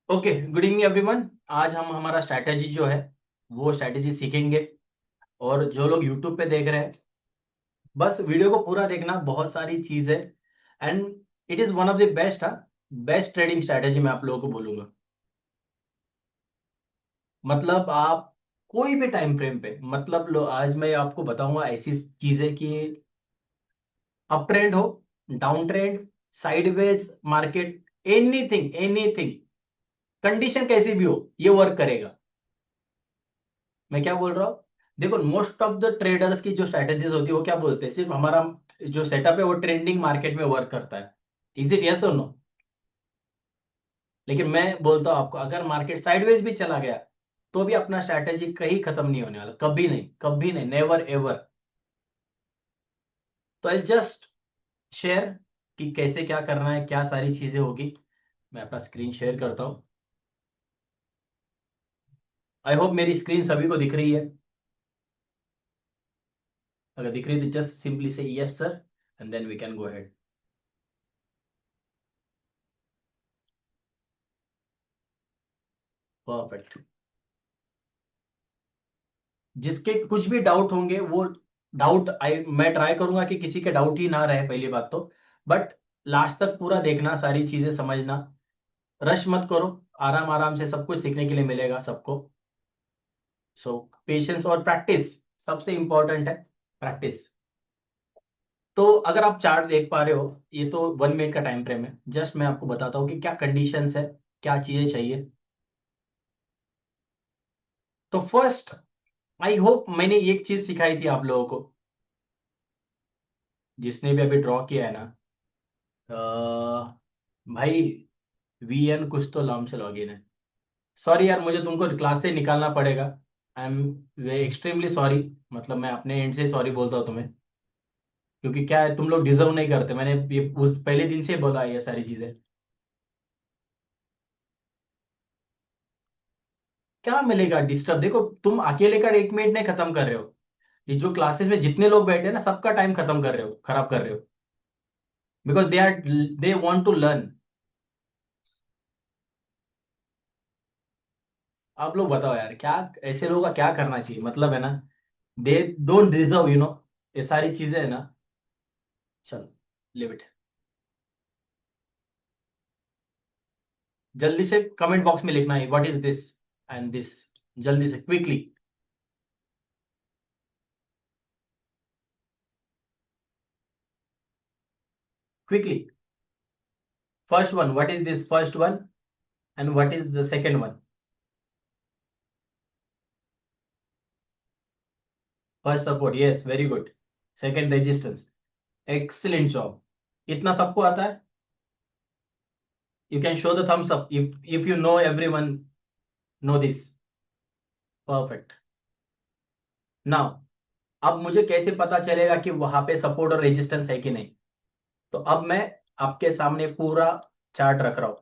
Okay, good evening everyone. आज हम हमारा स्ट्रैटेजी जो है वो स्ट्रैटेजी सीखेंगे। और जो लोग यूट्यूब पे देख रहे हैं, बस वीडियो को पूरा देखना, बहुत सारी चीज है। And it is one of the best best trading strategy मैं आप लोगों को बोलूंगा। मतलब आप कोई भी टाइम फ्रेम पे, मतलब लो, आज मैं आपको बताऊंगा ऐसी चीजें कि अप ट्रेंड हो, down trend, sideways market, anything anything, condition कैसी भी हो, ये वर्क करेगा। मैं क्या बोल रहा हूँ, देखो मोस्ट ऑफ द ट्रेडर्स की जो स्ट्रैटेजीज होती है वो क्या बोलते हैं, सिर्फ हमारा जो सेटअप है वो ट्रेंडिंग मार्केट में वर्क करता है। इज इट यस और नो? लेकिन मैं बोलता हूँ आपको, अगर मार्केट साइडवेज भी चला गया तो भी अपना स्ट्रैटेजी कहीं खत्म नहीं होने वाला, कभी नहीं, कभी नहीं, नेवर एवर। तो आई जस्ट शेयर कि कैसे क्या करना है, क्या सारी चीजें होगी। मैं अपना स्क्रीन शेयर करता हूँ। आई होप मेरी स्क्रीन सभी को दिख रही है। अगर दिख रही है तो जस्ट सिंपली से yes sir, and then we can go ahead. Perfect. जिसके कुछ भी डाउट होंगे वो डाउट आई मैं ट्राई करूंगा कि किसी के डाउट ही ना रहे, पहली बात तो। बट लास्ट तक पूरा देखना, सारी चीजें समझना, रश मत करो। आराम आराम से सब कुछ सीखने के लिए मिलेगा सबको। सो पेशेंस और प्रैक्टिस सबसे इंपॉर्टेंट है। प्रैक्टिस। तो अगर आप चार्ट देख पा रहे हो, ये तो 1 मिनट का टाइम फ्रेम है। जस्ट मैं आपको बताता हूँ कि क्या कंडीशंस है, क्या चीजें चाहिए। तो फर्स्ट, आई होप मैंने एक चीज सिखाई थी आप लोगों को, जिसने भी अभी ड्रॉ किया है ना। भाई, वीएन कुछ तो नाम से लॉगिन है। सॉरी यार, मुझे तुमको क्लास से निकालना पड़ेगा। I am extremely sorry. मतलब मैं अपने एंड से सॉरी बोलता हूँ तुम्हें, क्योंकि क्या है, तुम लोग डिजर्व नहीं करते। मैंने ये उस पहले दिन से बोला है ये सारी चीजें। क्या मिलेगा डिस्टर्ब? देखो, तुम अकेले का 1 मिनट नहीं खत्म कर रहे हो। ये जो क्लासेस में जितने लोग बैठे हैं ना, सबका टाइम खत्म कर रहे हो, खराब कर रहे हो। Because they want to learn. आप लोग बताओ यार, क्या ऐसे लोगों का क्या करना चाहिए, मतलब है ना। दे डोंट डिजर्व, ये सारी चीजें है ना। चलो, लिव इट। जल्दी से कमेंट बॉक्स में लिखना है what is this and this. जल्दी से, quickly. Quickly. First one, what is this first one, and what is the second one? First support, yes, very good. Second resistance, excellent job. इतना सबको आता है? You can show the thumbs up if you know, everyone know this. Perfect. Now, अब मुझे कैसे पता चलेगा कि वहां पे सपोर्ट और रेजिस्टेंस है कि नहीं? तो अब मैं आपके सामने पूरा चार्ट रख रहा हूं,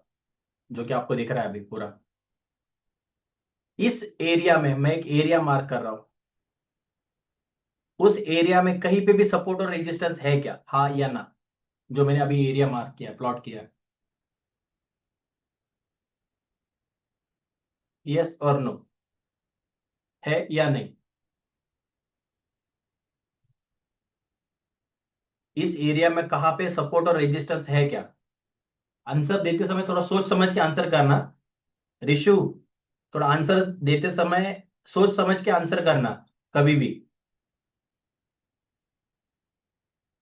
जो कि आपको दिख रहा है अभी पूरा। इस एरिया में मैं एक एरिया मार्क कर रहा हूं। उस एरिया में कहीं पे भी सपोर्ट और रेजिस्टेंस है क्या, हाँ या ना? जो मैंने अभी एरिया मार्क किया, प्लॉट किया। यस और नो, है या नहीं? इस एरिया में कहाँ पे सपोर्ट और रेजिस्टेंस है क्या? आंसर देते समय थोड़ा सोच समझ के आंसर करना। ऋषु, थोड़ा आंसर देते समय सोच समझ के आंसर करना, कभी भी।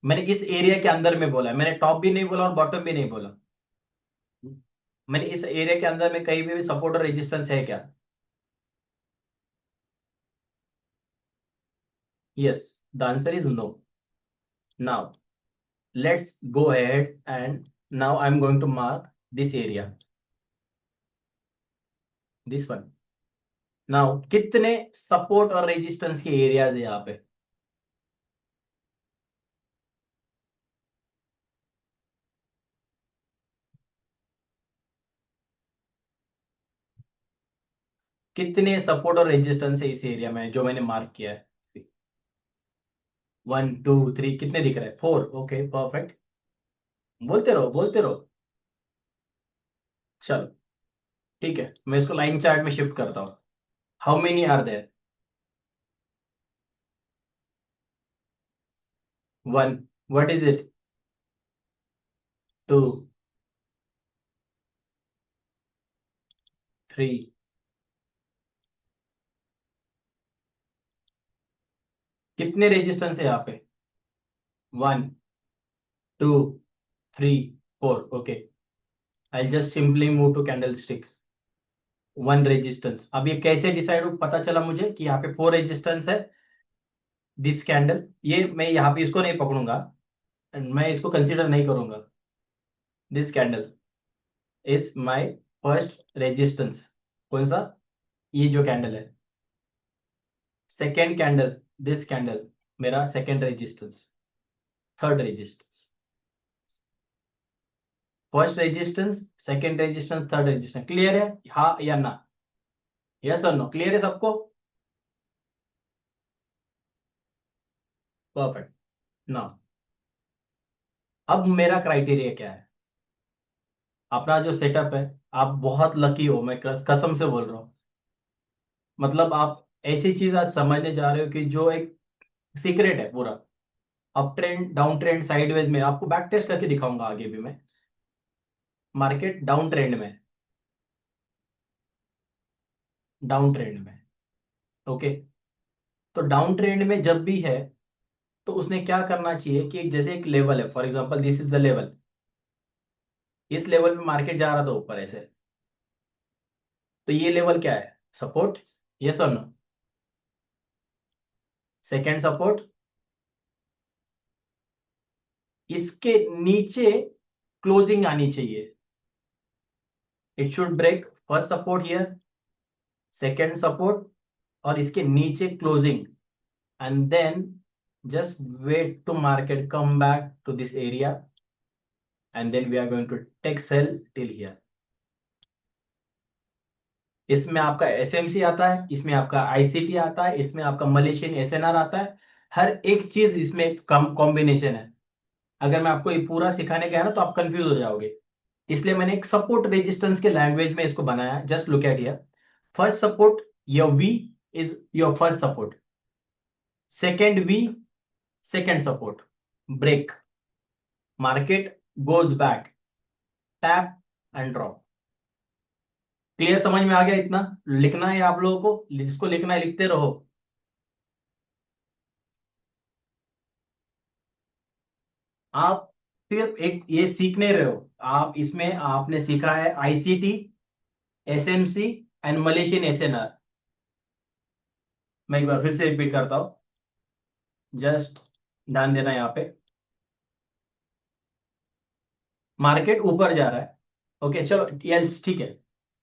मैंने इस एरिया के अंदर में बोला है, मैंने टॉप भी नहीं बोला और बॉटम भी नहीं बोला। मैंने इस एरिया के अंदर में कहीं भी सपोर्ट और रेजिस्टेंस है क्या? Yes, the answer is no. Now let's go ahead, and now I'm going to mark this area, this one. Now कितने सपोर्ट और रेजिस्टेंस के एरियाज है यहाँ पे? कितने सपोर्ट और रेजिस्टेंस है इस एरिया में जो मैंने मार्क किया है? 1 2 3, कितने दिख रहे हैं? 4, ओके परफेक्ट। बोलते रहो बोलते रहो। चलो, ठीक है, मैं इसको लाइन चार्ट में शिफ्ट करता हूँ। How many are there? One. What is it? Two. Three. कितने रेजिस्टेंस है यहाँ पे? One, two, three, four. Okay, I just simply move to candle stick. One resistance. अब ये कैसे डिसाइड पता चला मुझे कि यहाँ पे फोर रेजिस्टेंस है? दिस कैंडल, ये मैं यहाँ पे इसको नहीं पकड़ूंगा, एंड मैं इसको कंसीडर नहीं करूंगा। This candle is my first resistance. कौन सा? ये जो कैंडल है। सेकेंड कैंडल, दिस कैंडल, मेरा second resistance. Third resistance. First resistance, second resistance, third resistance. Clear है हाँ या ना? यस और नो? क्लियर है सबको? परफेक्ट। ना, अब मेरा क्राइटेरिया क्या है? अपना जो सेटअप है, आप बहुत लकी हो, मैं कसम से बोल रहा हूँ। मतलब आप ऐसी चीज आज समझने जा रहे हो कि जो एक सीक्रेट है पूरा। Up trend, down trend, sideways में आपको बैक टेस्ट करके दिखाऊंगा आगे भी मैं। मार्केट डाउन ट्रेंड में, डाउन ट्रेंड में। ओके, तो डाउन ट्रेंड में जब भी है, तो उसने क्या करना चाहिए कि जैसे एक लेवल है, for example this is the level. इस लेवल पे मार्केट जा रहा था ऊपर ऐसे, तो ये लेवल क्या है? सपोर्ट। यस और नो? Second support. इसके नीचे क्लोजिंग आनी चाहिए। It should break first support here, second support, और इसके नीचे closing, and then just wait to market come back to this area, and then we are going to take sell till here. इसमें आपका SMC आता है, इसमें आपका ICT आता है, इसमें आपका मलेशियन एसएनआर आता है। हर एक चीज इसमें कम कॉम्बिनेशन है। अगर मैं आपको ये पूरा सिखाने गया ना तो आप कंफ्यूज हो जाओगे। इसलिए मैंने एक सपोर्ट रेजिस्टेंस के लैंग्वेज में इसको बनाया। Just look at here. First support, your V is your first support. Second V, second support. Break, market goes back, tap and drop. Clear? समझ में आ गया? इतना लिखना है आप लोगों को, जिसको लिखना है लिखते रहो। आप सिर्फ एक ये सीखने रहे हो। आप इसमें आपने सीखा है ICT, SMC and Malaysian SNR. मैं एक बार फिर से रिपीट करता हूं, जस्ट ध्यान देना यहाँ पे। मार्केट ऊपर जा रहा है, ओके चलो यस ठीक है।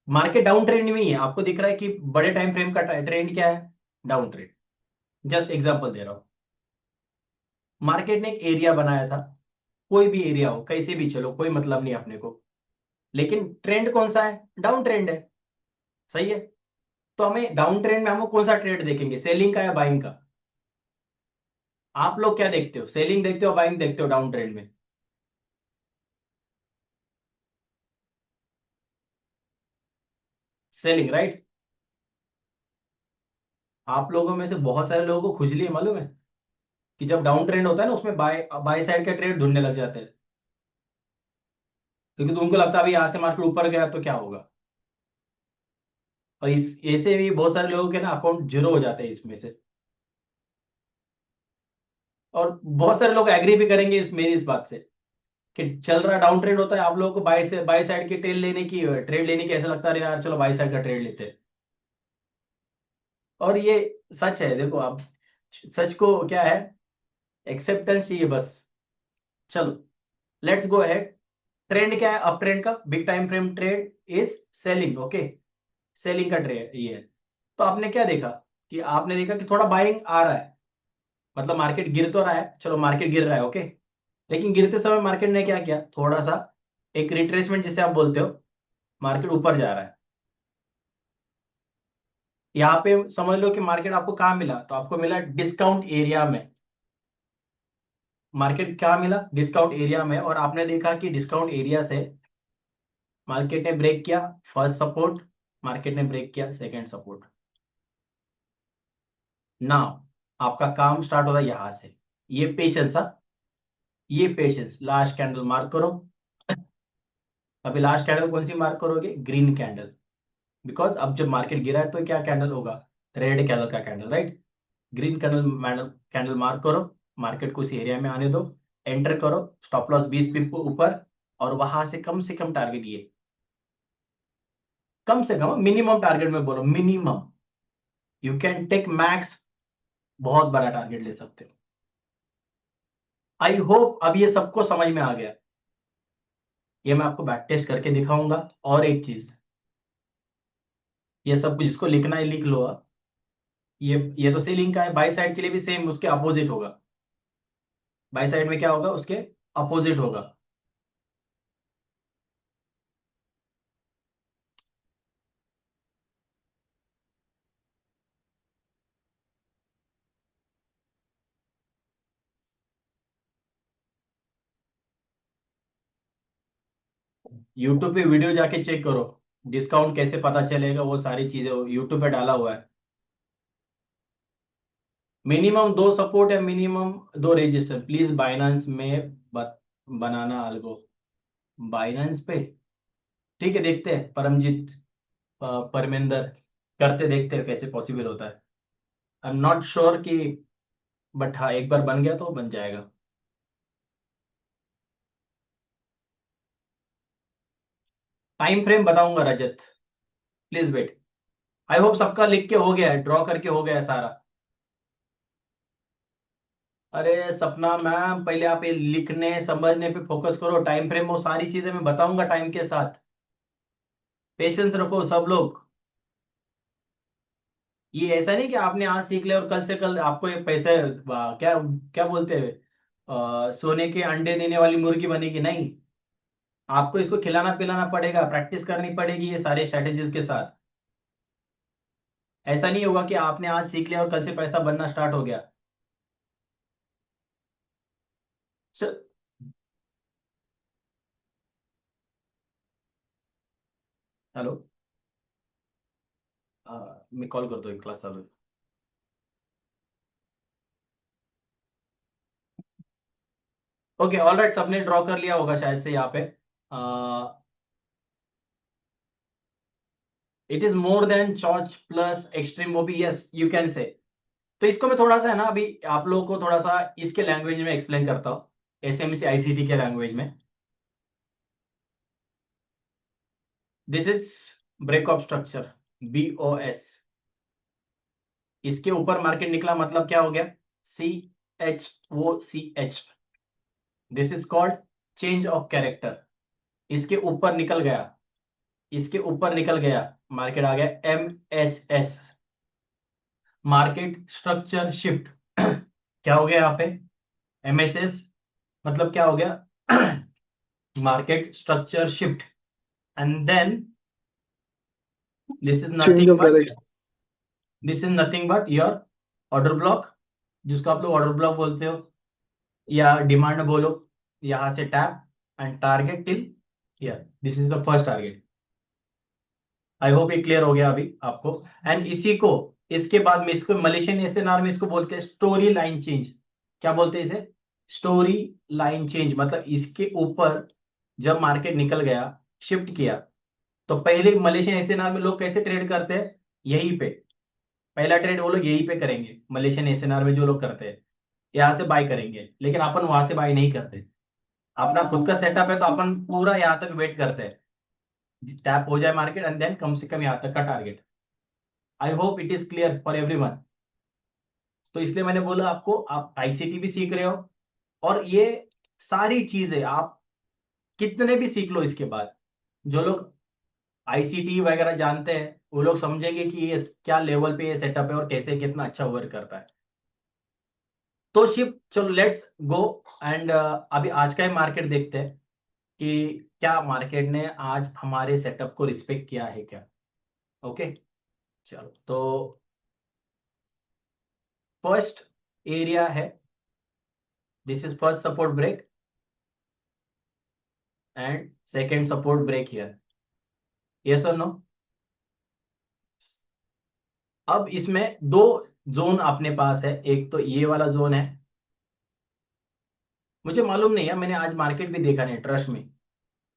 मार्केट डाउन ट्रेंड में ही है, आपको दिख रहा है कि बड़े टाइम फ्रेम का ट्रेंड क्या है? Down trend. जस्ट एग्जांपल दे रहा हूं। मार्केट ने एक एरिया बनाया था, कोई भी एरिया हो, कैसे भी चलो, कोई मतलब नहीं अपने को, लेकिन ट्रेंड कौन सा है? डाउन ट्रेंड है। सही है? तो हमें डाउन ट्रेंड में हम कौन सा ट्रेड देखेंगे, सेलिंग का या बाइंग का? आप लोग क्या देखते हो, सेलिंग देखते हो बाइंग देखते हो डाउन ट्रेंड में? Selling, right? आप लोगों में से बहुत सारे लोगों को खुजली है, मालूम है कि जब डाउन ट्रेंड होता है ना उसमें बाय बाय साइड के ट्रेड ढूंढने लग जाते हैं, क्योंकि तो उनको लगता है अभी यहाँ से मार्केट ऊपर गया तो क्या होगा। और इस ऐसे भी बहुत सारे लोगों के ना अकाउंट जीरो हो जाते हैं इसमें से। और बहुत सारे लोग एग्री भी करेंगे मेरी इस बात से कि चल रहा डाउन ट्रेंड होता है, आप लोगों को बाय से बाय साइड की ट्रेड लेने की ऐसा लगता है यार चलो बाय साइड का ट्रेड लेते हैं। और ये सच है, देखो आप, सच को क्या है, एक्सेप्टेंस चाहिए बस। चलो लेट्स गो अहेड। ट्रेंड क्या है अप ट्रेंड का? Big time frame trade is selling. Okay, selling का ट्रेड ये है। तो आपने क्या देखा कि आपने देखा कि थोड़ा बाइंग आ रहा है, मतलब मार्केट गिर तो रहा है, चलो मार्केट गिर रहा है, ओके। लेकिन गिरते समय मार्केट ने क्या किया, थोड़ा सा एक रिट्रेसमेंट जिसे आप बोलते हो, मार्केट ऊपर जा रहा है। यहाँ पे समझ लो कि मार्केट आपको कहाँ मिला, तो आपको मिला डिस्काउंट एरिया में। मार्केट क्या मिला? डिस्काउंट एरिया में। और आपने देखा कि डिस्काउंट एरिया से मार्केट ने ब्रेक किया फर्स्ट सपोर्ट, मार्केट ने ब्रेक किया सेकंड सपोर्ट। नाउ आपका काम स्टार्ट होता है यहां से, ये पेशेंस, ये पेशेंस। लास्ट कैंडल मार्क करो। अभी लास्ट कैंडल कौन सी मार्क करोगे? ग्रीन कैंडल, बिकॉज अब जब मार्केट गिरा है तो क्या कैंडल होगा? रेड कलर का candle, right? Green candle, candle mark करो। मार्केट को इस एरिया में आने दो, एंटर करो, स्टॉप लॉस 20 पिप ऊपर, और वहां से कम टारगेट, ये कम से कम मिनिमम टारगेट में बोलो, minimum. You can take max, बहुत बड़ा टारगेट ले सकते हो। आई होप अब ये सबको समझ में आ गया। ये मैं आपको बैक टेस्ट करके दिखाऊंगा। और एक चीज, ये सब कुछ जिसको लिखना है लिख लो आप। ये तो सेलिंग का है, बाई साइड के लिए भी सेम उसके अपोजिट होगा। बाई साइड में क्या होगा? उसके अपोजिट होगा। यूट्यूब पे वीडियो जाके चेक करो, डिस्काउंट कैसे पता चलेगा, वो सारी चीजें यूट्यूब पे डाला हुआ है। मिनिमम दो सपोर्ट है, मिनिमम दो रजिस्टर। प्लीज बाइनेंस में बनाना अलगो, बाइनेंस पे। ठीक है, देखते हैं परमजीत, परमिंदर, करते देखते हैं कैसे पॉसिबल होता है। आई एम नॉट श्योर कि, बट हाँ, एक बार बन गया तो बन जाएगा। टाइम फ्रेम बताऊंगा रजत, प्लीज वेट। आई होप सबका लिख के हो गया है, ड्रॉ करके हो गया है सारा। अरे सपना मैम, पहले आप ये लिखने समझने पे फोकस करो। टाइम फ्रेम वो सारी चीजें मैं बताऊंगा टाइम के साथ। पेशेंस रखो सब लोग। ये ऐसा नहीं कि आपने आज सीख लिया और कल से कल आपको ये पैसे, क्या क्या बोलते हैं, सोने के अंडे देने वाली मुर्गी बनेगी, नहीं। आपको इसको खिलाना पिलाना पड़ेगा, प्रैक्टिस करनी पड़ेगी ये सारे स्ट्रेटेजीज के साथ। ऐसा नहीं होगा कि आपने आज सीख लिया और कल से पैसा बनना स्टार्ट हो गया। च- हेलो, मैं कॉल कर दो, एक क्लास चालू है। ओके ऑल राइट, सबने ड्रॉ कर लिया होगा शायद से यहाँ पे। It is more than CHoCH plus extreme मोबी, यस यू कैन से। तो इसको मैं थोड़ा सा है ना, अभी आप लोगों को थोड़ा सा इसके लैंग्वेज में एक्सप्लेन करता हूँ, एसएमसी आईसीटी के लैंग्वेज में। This is break of structure, BOS। इसके ऊपर मार्केट निकला मतलब क्या हो गया? CHOCH। This is called change of character. इसके ऊपर निकल गया, इसके ऊपर निकल गया, मार्केट आ गया MSS, मार्केट स्ट्रक्चर शिफ्ट। क्या हो गया यहाँ पे? MSS मतलब क्या हो गया? Market structure shift. And then this is change nothing of but, direction. This is nothing but your order block, जिसको आप लोग ऑर्डर ब्लॉक बोलते हो या डिमांड बोलो। यहां से tap and target till here, this is the first target. I hope ये क्लियर हो गया अभी आपको। एंड इसी को, इसके बाद में इसको मलेशियन एसएनआर में इसको बोलते हैं स्टोरी लाइन चेंज। क्या बोलते हैं इसे? Story line change. मतलब इसके ऊपर जब मार्केट निकल गया, शिफ्ट किया, तो पहले मलेशियन एसएनआर में लोग कैसे ट्रेड करते हैं? यहीं पे पहला ट्रेड वो लोग यहीं पे करेंगे। मलेशियन एसएनआर में जो लोग करते हैं यहाँ से बाय करेंगे, लेकिन अपन वहां से बाय नहीं करते। अपना खुद का सेटअप है तो अपन पूरा यहाँ तक वेट करते हैं, टैप हो जाए मार्केट एंड देन कम से कम यहाँ तक का target. I hope it is clear for everyone. तो इसलिए मैंने बोला आपको, आप आईसीटी भी सीख रहे हो, और ये सारी चीजें आप कितने भी सीख लो इसके बाद, जो लोग आईसीटी वगैरह जानते हैं वो लोग समझेंगे कि ये क्या लेवल पे ये सेटअप है और कैसे कितना अच्छा वर्क करता है। तो शिप चलो लेट्स गो। एंड अभी आज का ही मार्केट देखते हैं कि क्या मार्केट ने आज हमारे सेटअप को रिस्पेक्ट किया है क्या। ओके, चलो तो फर्स्ट एरिया है, this is first support break and second support break here. Yes और नो? अब इसमें दो जोन अपने पास है, एक तो ये वाला जोन है। मुझे मालूम नहीं है, मैंने आज मार्केट भी देखा नहीं, ट्रस्ट में।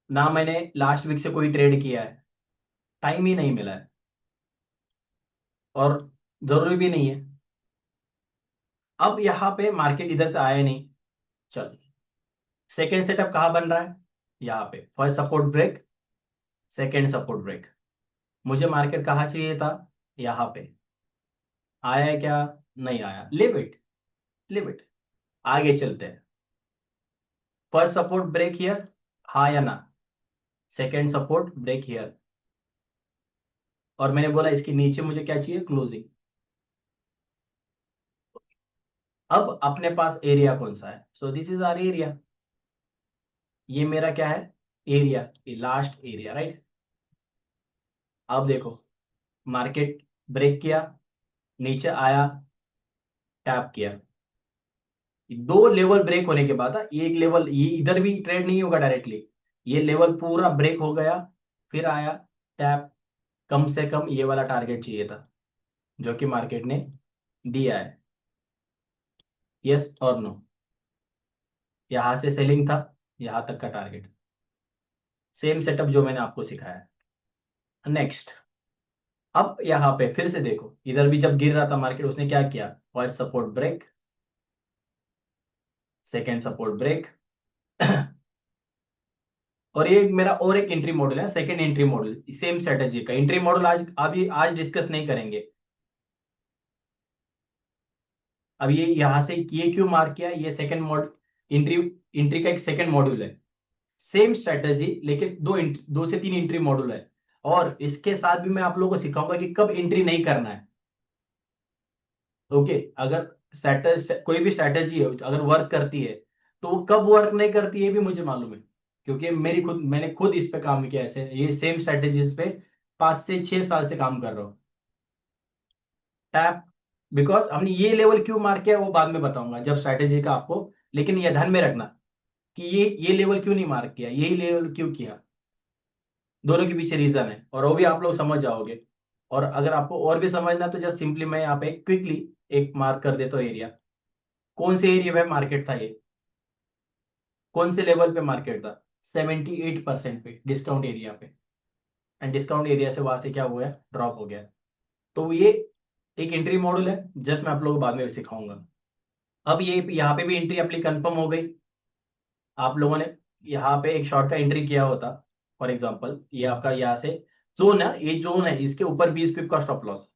ना मैंने लास्ट वीक से कोई ट्रेड किया है, टाइम ही नहीं मिला है, और जरूरी भी नहीं है। अब यहाँ पे मार्केट इधर से आया नहीं। चल, सेकेंड सेटअप कहाँ बन रहा है? यहाँ पे first support break, second support break. मुझे मार्केट कहाँ चाहिए था? यहाँ पे। आया है क्या? नहीं आया, लिव इट, लिव इट। आगे चलते हैं। फर्स्ट सपोर्ट ब्रेक हियर, हाँ या ना? Second support break here. और मैंने बोला इसके नीचे मुझे क्या चाहिए? क्लोजिंग। अब अपने पास एरिया कौन सा है? So this is our area. ये मेरा क्या है? एरिया, ये लास्ट एरिया, राइट? अब देखो, मार्केट ब्रेक किया, नीचे आया, टैप किया। दो लेवल ब्रेक होने के बाद एक लेवल, ये इधर भी ट्रेड नहीं होगा डायरेक्टली, ये लेवल पूरा ब्रेक हो गया, फिर आया, टैप। कम से कम ये वाला टारगेट चाहिए था, जो कि मार्केट ने दिया है। यस और नो? यहां से सेलिंग था, यहां तक का टारगेट। सेम सेटअप जो मैंने आपको सिखाया। नेक्स्ट, अब यहाँ पे फिर से देखो, इधर भी जब गिर रहा था मार्केट, उसने क्या किया? First support break, second support break. और ये मेरा और एक एंट्री मॉडल है, second entry model, same strategy का एंट्री मॉडल आज अभी आज डिस्कस नहीं करेंगे। अब ये यहां से ये क्यों मार्क किया? ये सेकेंड मॉडल, एंट्री, एंट्री का एक सेकेंड मॉड्यूल है। सेम स्ट्रेटेजी, लेकिन दो से तीन एंट्री मॉड्यूल है। और इसके साथ भी मैं आप लोगों को सिखाऊंगा कि कब एंट्री नहीं करना है। ओके, अगर कोई भी स्ट्रैटेजी है अगर वर्क करती है, तो वो कब वर्क नहीं करती है भी मुझे मालूम है, क्योंकि मैंने खुद इस पे काम किया, ऐसे ये सेम स्ट्रैटेजीज पे 5 से 6 साल से काम कर रहा हूँ। टैप, बिकॉज हमने ये लेवल क्यों मार किया वो बाद में बताऊंगा जब स्ट्रैटेजी का आपको। लेकिन ये ध्यान में रखना कि ये लेवल क्यों नहीं मार्क किया, यही लेवल क्यों किया, दोनों के पीछे रीजन है, और वो भी आप लोग समझ जाओगे। और अगर आपको और भी समझना है तो जस्ट सिंपली मैं यहाँ पे क्विकली एक मार्क कर देता हूँ एरिया। कौन से एरिया पे मार्केट था ये? कौन से लेवल पे मार्केट था? 78% पे, डिस्काउंट एरिया पे। एंड डिस्काउंट एरिया से वहां से क्या हुआ है? ड्रॉप हो गया। तो ये एक एंट्री मॉडल है, जस्ट मैं आप लोगों को बाद में सिखाऊंगा। अब ये यहाँ पे भी एंट्री अपनी कंफर्म हो गई। आप लोगों ने यहाँ पे एक शॉर्ट का एंट्री किया होता, फॉर एग्जांपल ये आपका यहाँ से जोन है, ये जोन है, इसके ऊपर 20 पिप का स्टॉप लॉस,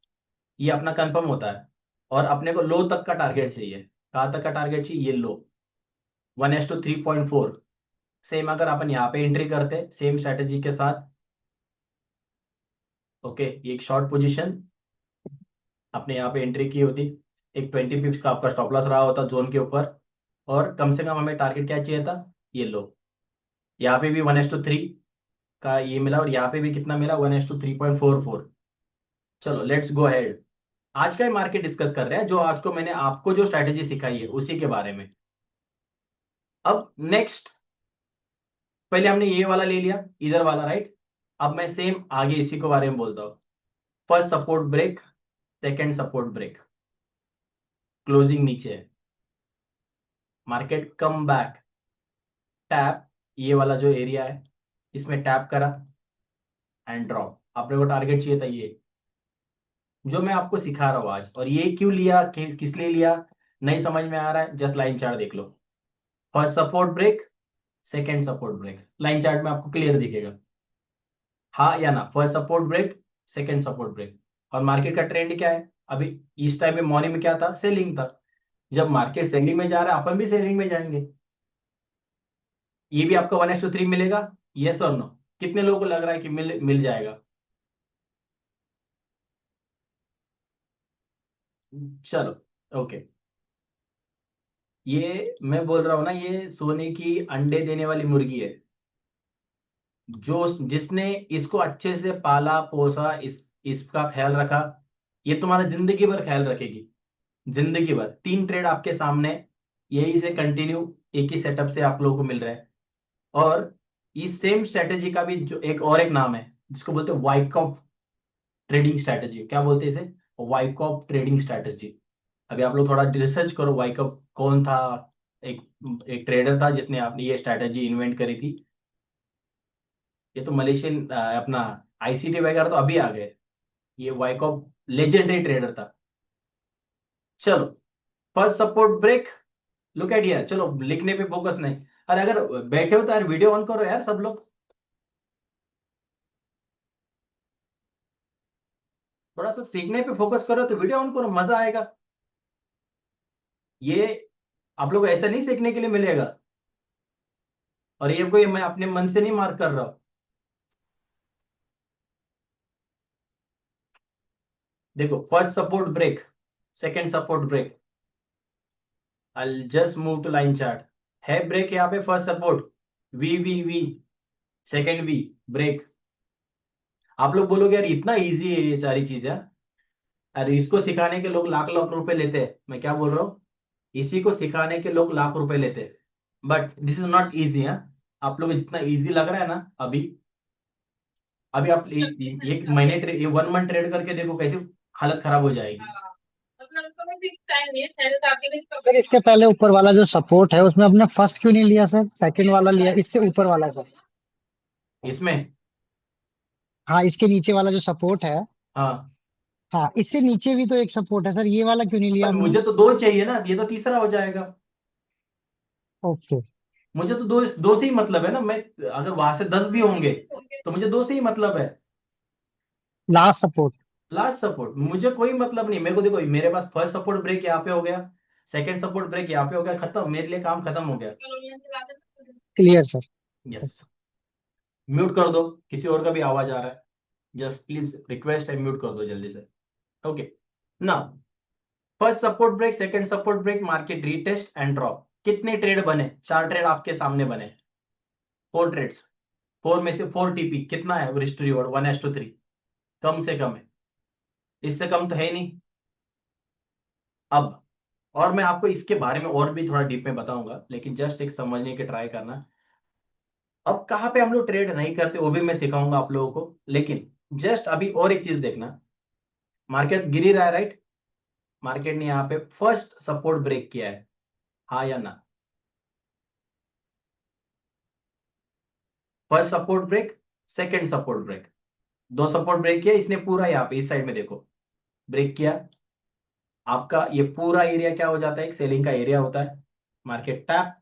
ये अपना कंफर्म होता है। और अपने को लो तक का टारगेट चाहिए। कहाँ तक का टारगेट चाहिए? ये लो, 1:3.4। सेम अगर अपन यहाँ पे एंट्री करते सेम स्ट्रेटेजी के साथ, ओके, एक शॉर्ट पोजीशन आपने यहाँ पे एंट्री की होती, एक 20 पिप्स का आपका स्टॉप लॉस रहा होता जोन के ऊपर, और कम से कम हमें टारगेट क्या चाहिए था? ये लो। यहाँ पे भी 1:3 का ये मिला, और यहाँ पे भी कितना मिला? 1:3.44। चलो लेट्स गो अहेड। आज का ही मार्केट डिस्कस कर रहे हैं, जो आज को मैंने आपको जो स्ट्रैटेजी सिखाई है उसी के बारे में। अब नेक्स्ट, पहले हमने ये वाला ले लिया, इधर वाला, राइट? अब मैं सेम आगे इसी के बारे में बोलता हूँ। First support break, second support break, closing नीचे है, मार्केट कम बैक, टैप, ये वाला जो एरिया है इसमें टैप करा, एंड ड्रॉप। अपने को टारगेट चाहिए था ये, जो मैं आपको सिखा रहा हूँ आज। और ये क्यों लिया, किस लिए लिया, नहीं समझ में आ रहा है? जस्ट लाइन चार्ट देख लो। First support break, second support break, line chart में आपको क्लियर दिखेगा, हाँ या ना? First support break, second support break. और मार्केट का ट्रेंड क्या है अभी? इस टाइम में मॉर्निंग में क्या था? सेलिंग था। जब मार्केट सेलिंग में जा रहा है, अपन भी सेलिंग में जाएंगे। ये भी आपको 1:3 मिलेगा, यस और नो? कितने लोगों को लग रहा है कि मिल मिल जाएगा? चलो, ओके। ये मैं बोल रहा हूँ ना, ये सोने की अंडे देने वाली मुर्गी है, जो जिसने इसको अच्छे से पाला पोसा, इसका ख्याल रखा, ये तुम्हारा जिंदगी भर ख्याल रखेगी। जिंदगी भर 3 ट्रेड आपके सामने, यही से कंटिन्यू, एक ही सेटअप से आप लोगों को मिल रहा है। और इस सेम स्ट्रेटेजी का भी जो एक नाम है, जिसको बोलते हैं वाइकॉफ ट्रेडिंग स्ट्रैटेजी। क्या बोलते हैं इसे? Wyckoff trading strategy. अभी आप लोग थोड़ा रिसर्च करो, वाइकॉफ कौन था। एक एक ट्रेडर था जिसने आपने ये स्ट्रैटेजी इन्वेंट करी थी। ये तो मलेशियन अपना आईसीटी वगैरह तो अभी आ गए। ये वाइकॉफ लेजेंडरी ट्रेडर था। चलो, first support break, look at here. चलो लिखने पे फोकस नहीं। अरे अगर बैठे हो तो यार वीडियो ऑन करो यार सब लोग। थोड़ा सा सीखने पे फोकस करो तो वीडियो ऑन करो, मजा आएगा। ये आप लोग ऐसा नहीं सीखने के लिए मिलेगा। और ये कोई मैं अपने मन से नहीं मार्क कर रहा हूं। देखो, first support break, second support break. I just move to line chart. है ब्रेक यहाँ पे, first support, V V V, second V, break. आप लोग बोलोगे यार इतना इजी है ये सारी चीजें। अरे इसको सिखाने के लोग लाख लाख रुपए लेते हैं। मैं क्या बोल रहा हूँ, इसी को सिखाने के लोग लाख रुपए लेते हैं। But this is not easy है। आप लोग जितना इजी लग रहा है ना अभी, अभी आप एक महीने ये 1 मंथ ट्रेड करके देखो कैसे हालत खराब हो जाएगी। सर इसके पहले ऊपर वाला जो सपोर्ट है उसमें आपने फर्स्ट क्यों नहीं लिया सर, सेकंड वाला लिया इससे ऊपर वाला सर। इसमें, हाँ इसके नीचे वाला जो सपोर्ट है। हाँ, हाँ इससे नीचे भी तो एक सपोर्ट है सर, ये वाला क्यों नहीं लिया पर आपने। मुझे तो दो चाहिए ना, ये तो तीसरा हो जाएगा। ओके। मुझे तो दो दो से ही मतलब है ना। मैं अगर वहां से 10 भी होंगे तो मुझे दो से ही मतलब है। Last support. लास्ट सपोर्ट मुझे कोई मतलब नहीं। मेरे को देखो, मेरे पास फर्स्ट सपोर्ट ब्रेक यहाँ पे हो गया, सेकंड सपोर्ट ब्रेक यहाँ पे हो गया, खत्म, मेरे लिए काम खत्म हो गया। Clear sir. यस। म्यूट कर दो, किसी और का भी आवाज आ रहा है। जस्ट प्लीज रिक्वेस्ट है, म्यूट कर दो जल्दी से। ओके। ना, first support break, second support break, market retest and drop. कितने ट्रेड बने? 4 ट्रेड आपके सामने बने। 4 ट्रेड्स, 4 में से 4 टीपी। कितना है रिस्क रिवॉर्ड? 1:3। कम से कम है, इससे कम तो है ही नहीं। अब, और मैं आपको इसके बारे में और भी थोड़ा डीप में बताऊंगा, लेकिन जस्ट एक समझने की ट्राई करना। अब कहाँ पे हम लोग ट्रेड नहीं करते वो भी मैं सिखाऊंगा आप लोगों को, लेकिन जस्ट अभी और एक चीज देखना। मार्केट गिर ही रहा है, राइट? मार्केट ने यहाँ पे फर्स्ट सपोर्ट ब्रेक किया है, हाँ या ना? First support break, second support break, दो सपोर्ट ब्रेक किया इसने पूरा। यहाँ पे इस साइड में देखो, ब्रेक किया। आपका ये पूरा एरिया क्या हो जाता है? एक सेलिंग का एरिया होता है। Market tap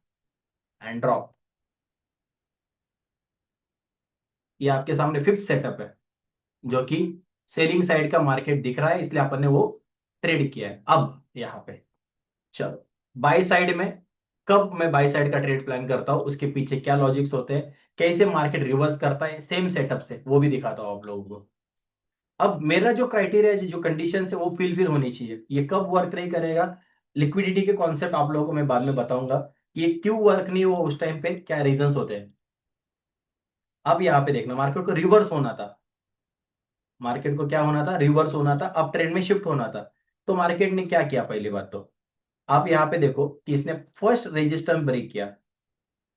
and drop. ये आपके सामने फिफ्थ सेटअप है, जो कि सेलिंग साइड का मार्केट दिख रहा है, इसलिए अपन ने वो ट्रेड किया है। अब यहाँ पे चलो, बाई साइड में, कब मैं बाई साइड का ट्रेड प्लान करता हूँ, उसके पीछे क्या लॉजिक्स होते हैं, कैसे मार्केट रिवर्स करता है सेम सेटअप से, वो भी दिखाता हूँ आप लोगों को। अब मेरा जो क्राइटेरिया है, जो कंडीशन है, वो फिल होनी चाहिए। ये कब वर्क नहीं करेगा, लिक्विडिटी के कॉन्सेप्ट आप लोगों को मैं बाद में बताऊंगा कि ये क्यों वर्क नहीं हुआ, उस टाइम पे क्या रीजंस होते हैं। अब यहाँ पे देखना, मार्केट को रिवर्स होना था। मार्केट को क्या होना था? रिवर्स होना था, अप ट्रेंड में शिफ्ट होना था। तो मार्केट ने क्या किया? पहली बात तो आप यहाँ पे देखो कि इसने फर्स्ट रेजिस्टेंस ब्रेक किया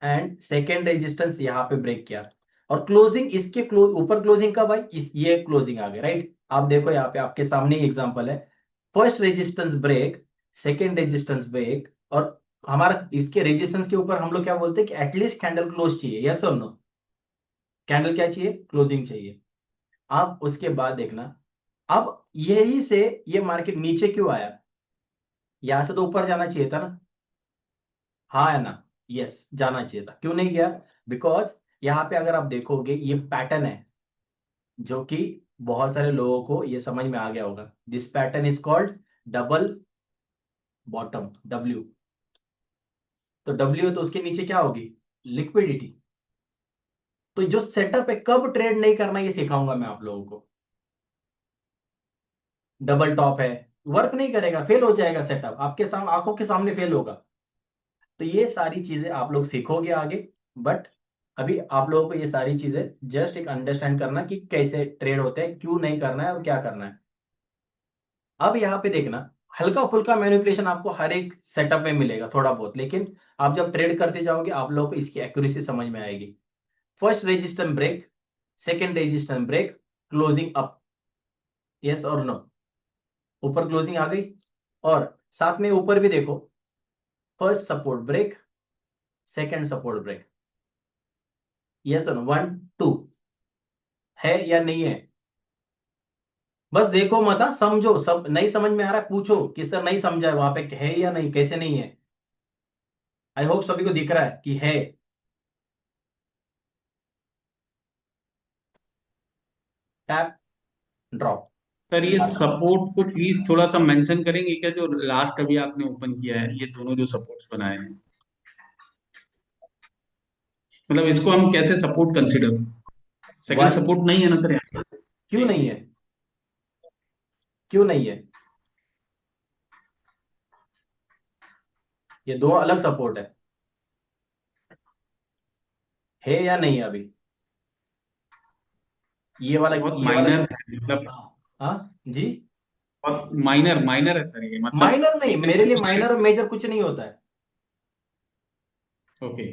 एंड सेकेंड रेजिस्टेंस यहाँ पे ब्रेक किया, और क्लोजिंग इसके ऊपर क्लोजिंग का भाई ये क्लोजिंग आ गया, राइट? आप देखो यहाँ पे आपके सामने ही एग्जांपल है। First resistance break, second resistance break, और हमारा इसके रेजिस्टेंस के ऊपर हम लोग क्या बोलते हैं कि एटलीस्ट कैंडल क्लोज चाहिए, यस और नो? कैंडल क्या चाहिए? क्लोजिंग चाहिए। आप उसके बाद देखना, अब यही से ये मार्केट नीचे क्यों आया? यहां से तो ऊपर जाना चाहिए था ना, हाँ है ना? यस, जाना चाहिए था। क्यों नहीं गया? बिकॉज यहाँ पे अगर आप देखोगे ये पैटर्न है, जो कि बहुत सारे लोगों को ये समझ में आ गया होगा। This pattern is called double bottom, W. तो डब्ल्यू है तो उसके नीचे क्या होगी? लिक्विडिटी। तो जो सेटअप है, कब ट्रेड नहीं करना ये सिखाऊंगा मैं आप लोगों को। डबल टॉप है, वर्क नहीं करेगा, फेल हो जाएगा सेटअप, आपके सामने, आंखों के सामने फेल होगा। तो ये सारी चीजें आप लोग सीखोगे आगे। बट अभी आप लोगों को ये सारी चीजें जस्ट एक अंडरस्टैंड करना कि कैसे ट्रेड होते हैं, क्यों नहीं करना है और क्या करना है। अब यहाँ पे देखना, हल्का फुल्का मैनिपुलेशन आपको हर एक सेटअप में मिलेगा थोड़ा बहुत, लेकिन आप जब ट्रेड करते जाओगे आप लोगों को इसकी एक्यूरेसी समझ में आएगी। First resistance break, second resistance break, closing up, yes और नो? ऊपर क्लोजिंग आ गई। और साथ में ऊपर भी देखो, first support break, second support break, yes और नो, 1 2, है या नहीं है? बस देखो मत, समझो, सब नहीं समझ में आ रहा है पूछो कि सर नहीं समझा है, वहां पे है या नहीं, कैसे नहीं है? आई होप सभी को दिख रहा है कि है। Tap, drop. सर ये सपोर्ट को प्लीज थोड़ा सा मेंशन करेंगे क्या, जो लास्ट अभी आपने ओपन किया है, ये दोनों जो सपोर्ट्स बनाए हैं, मतलब इसको हम कैसे support consider? Second one, support नहीं है ना सर यहाँ? क्यों नहीं है? क्यों नहीं है? ये दो अलग सपोर्ट है या नहीं है अभी? ये वाला, बहुत ये वाला। माइनर है मतलब। हाँ, हाँ जी। बहुत माइनर माइनर है सर ये, मतलब माइनर नहीं, एक मेरे लिए माइनर और मेजर कुछ नहीं होता है। ओके।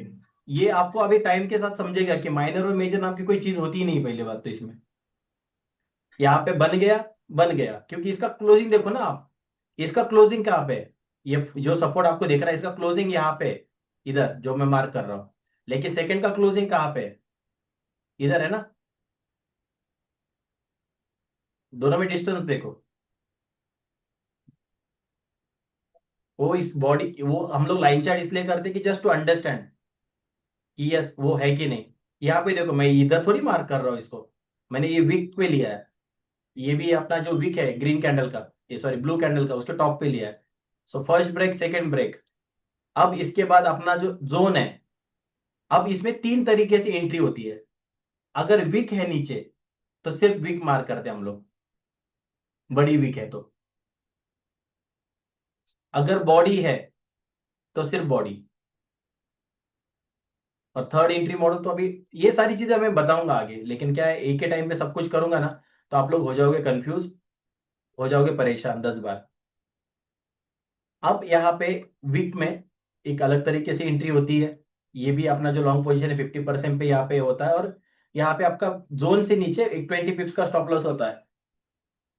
ये आपको अभी टाइम के साथ समझेगा कि माइनर और मेजर नाम की कोई चीज होती ही नहीं, पहली बात तो इसमें। यहाँ पे बन गया, बन गया, क्योंकि इसका क्लोजिंग देखो ना आप, इसका क्लोजिंग कहाँ पे है? ये जो सपोर्ट आपको दिख रहा है, इसका क्लोजिंग यहाँ पे है, इधर जो मैं मार्क कर रहा हूँ। लेकिन सेकंड का क्लोजिंग कहाँ पे है? इधर है ना। दोनों में डिस्टेंस देखो। वो इस बॉडी, वो हम लोग लाइन चार्ट इसलिए करते हैं कि जस्ट टू अंडरस्टैंड कि यस वो है कि नहीं। यहाँ पे देखो, मैं इधर थोड़ी मार्क कर रहा हूँ इसको, मैंने ये विक पे लिया है। ये भी अपना जो विक है ग्रीन कैंडल का, ये सॉरी ब्लू कैंडल का, उसके टॉप पे लिया है। So first break, second break. अब इसके बाद अपना जो जोन है, अब इसमें तीन तरीके से एंट्री होती है। अगर विक है नीचे, तो सिर्फ विक मार्क करते हैं हम लोग, बड़ी विक है तो। अगर बॉडी है, तो सिर्फ बॉडी। और थर्ड एंट्री मॉडल तो अभी, ये सारी चीजें मैं बताऊंगा आगे, लेकिन क्या है, एक के टाइम पे सब कुछ करूंगा ना, तो आप लोग हो जाओगे कंफ्यूज, हो जाओगे परेशान 10 बार। अब यहाँ पे वीक में एक अलग तरीके से एंट्री होती है। ये भी अपना जो लॉन्ग पोजीशन है 50% पे यहाँ पे होता है, और यहाँ पे आपका जोन से नीचे एक 20 पिप्स का स्टॉप लॉस होता है।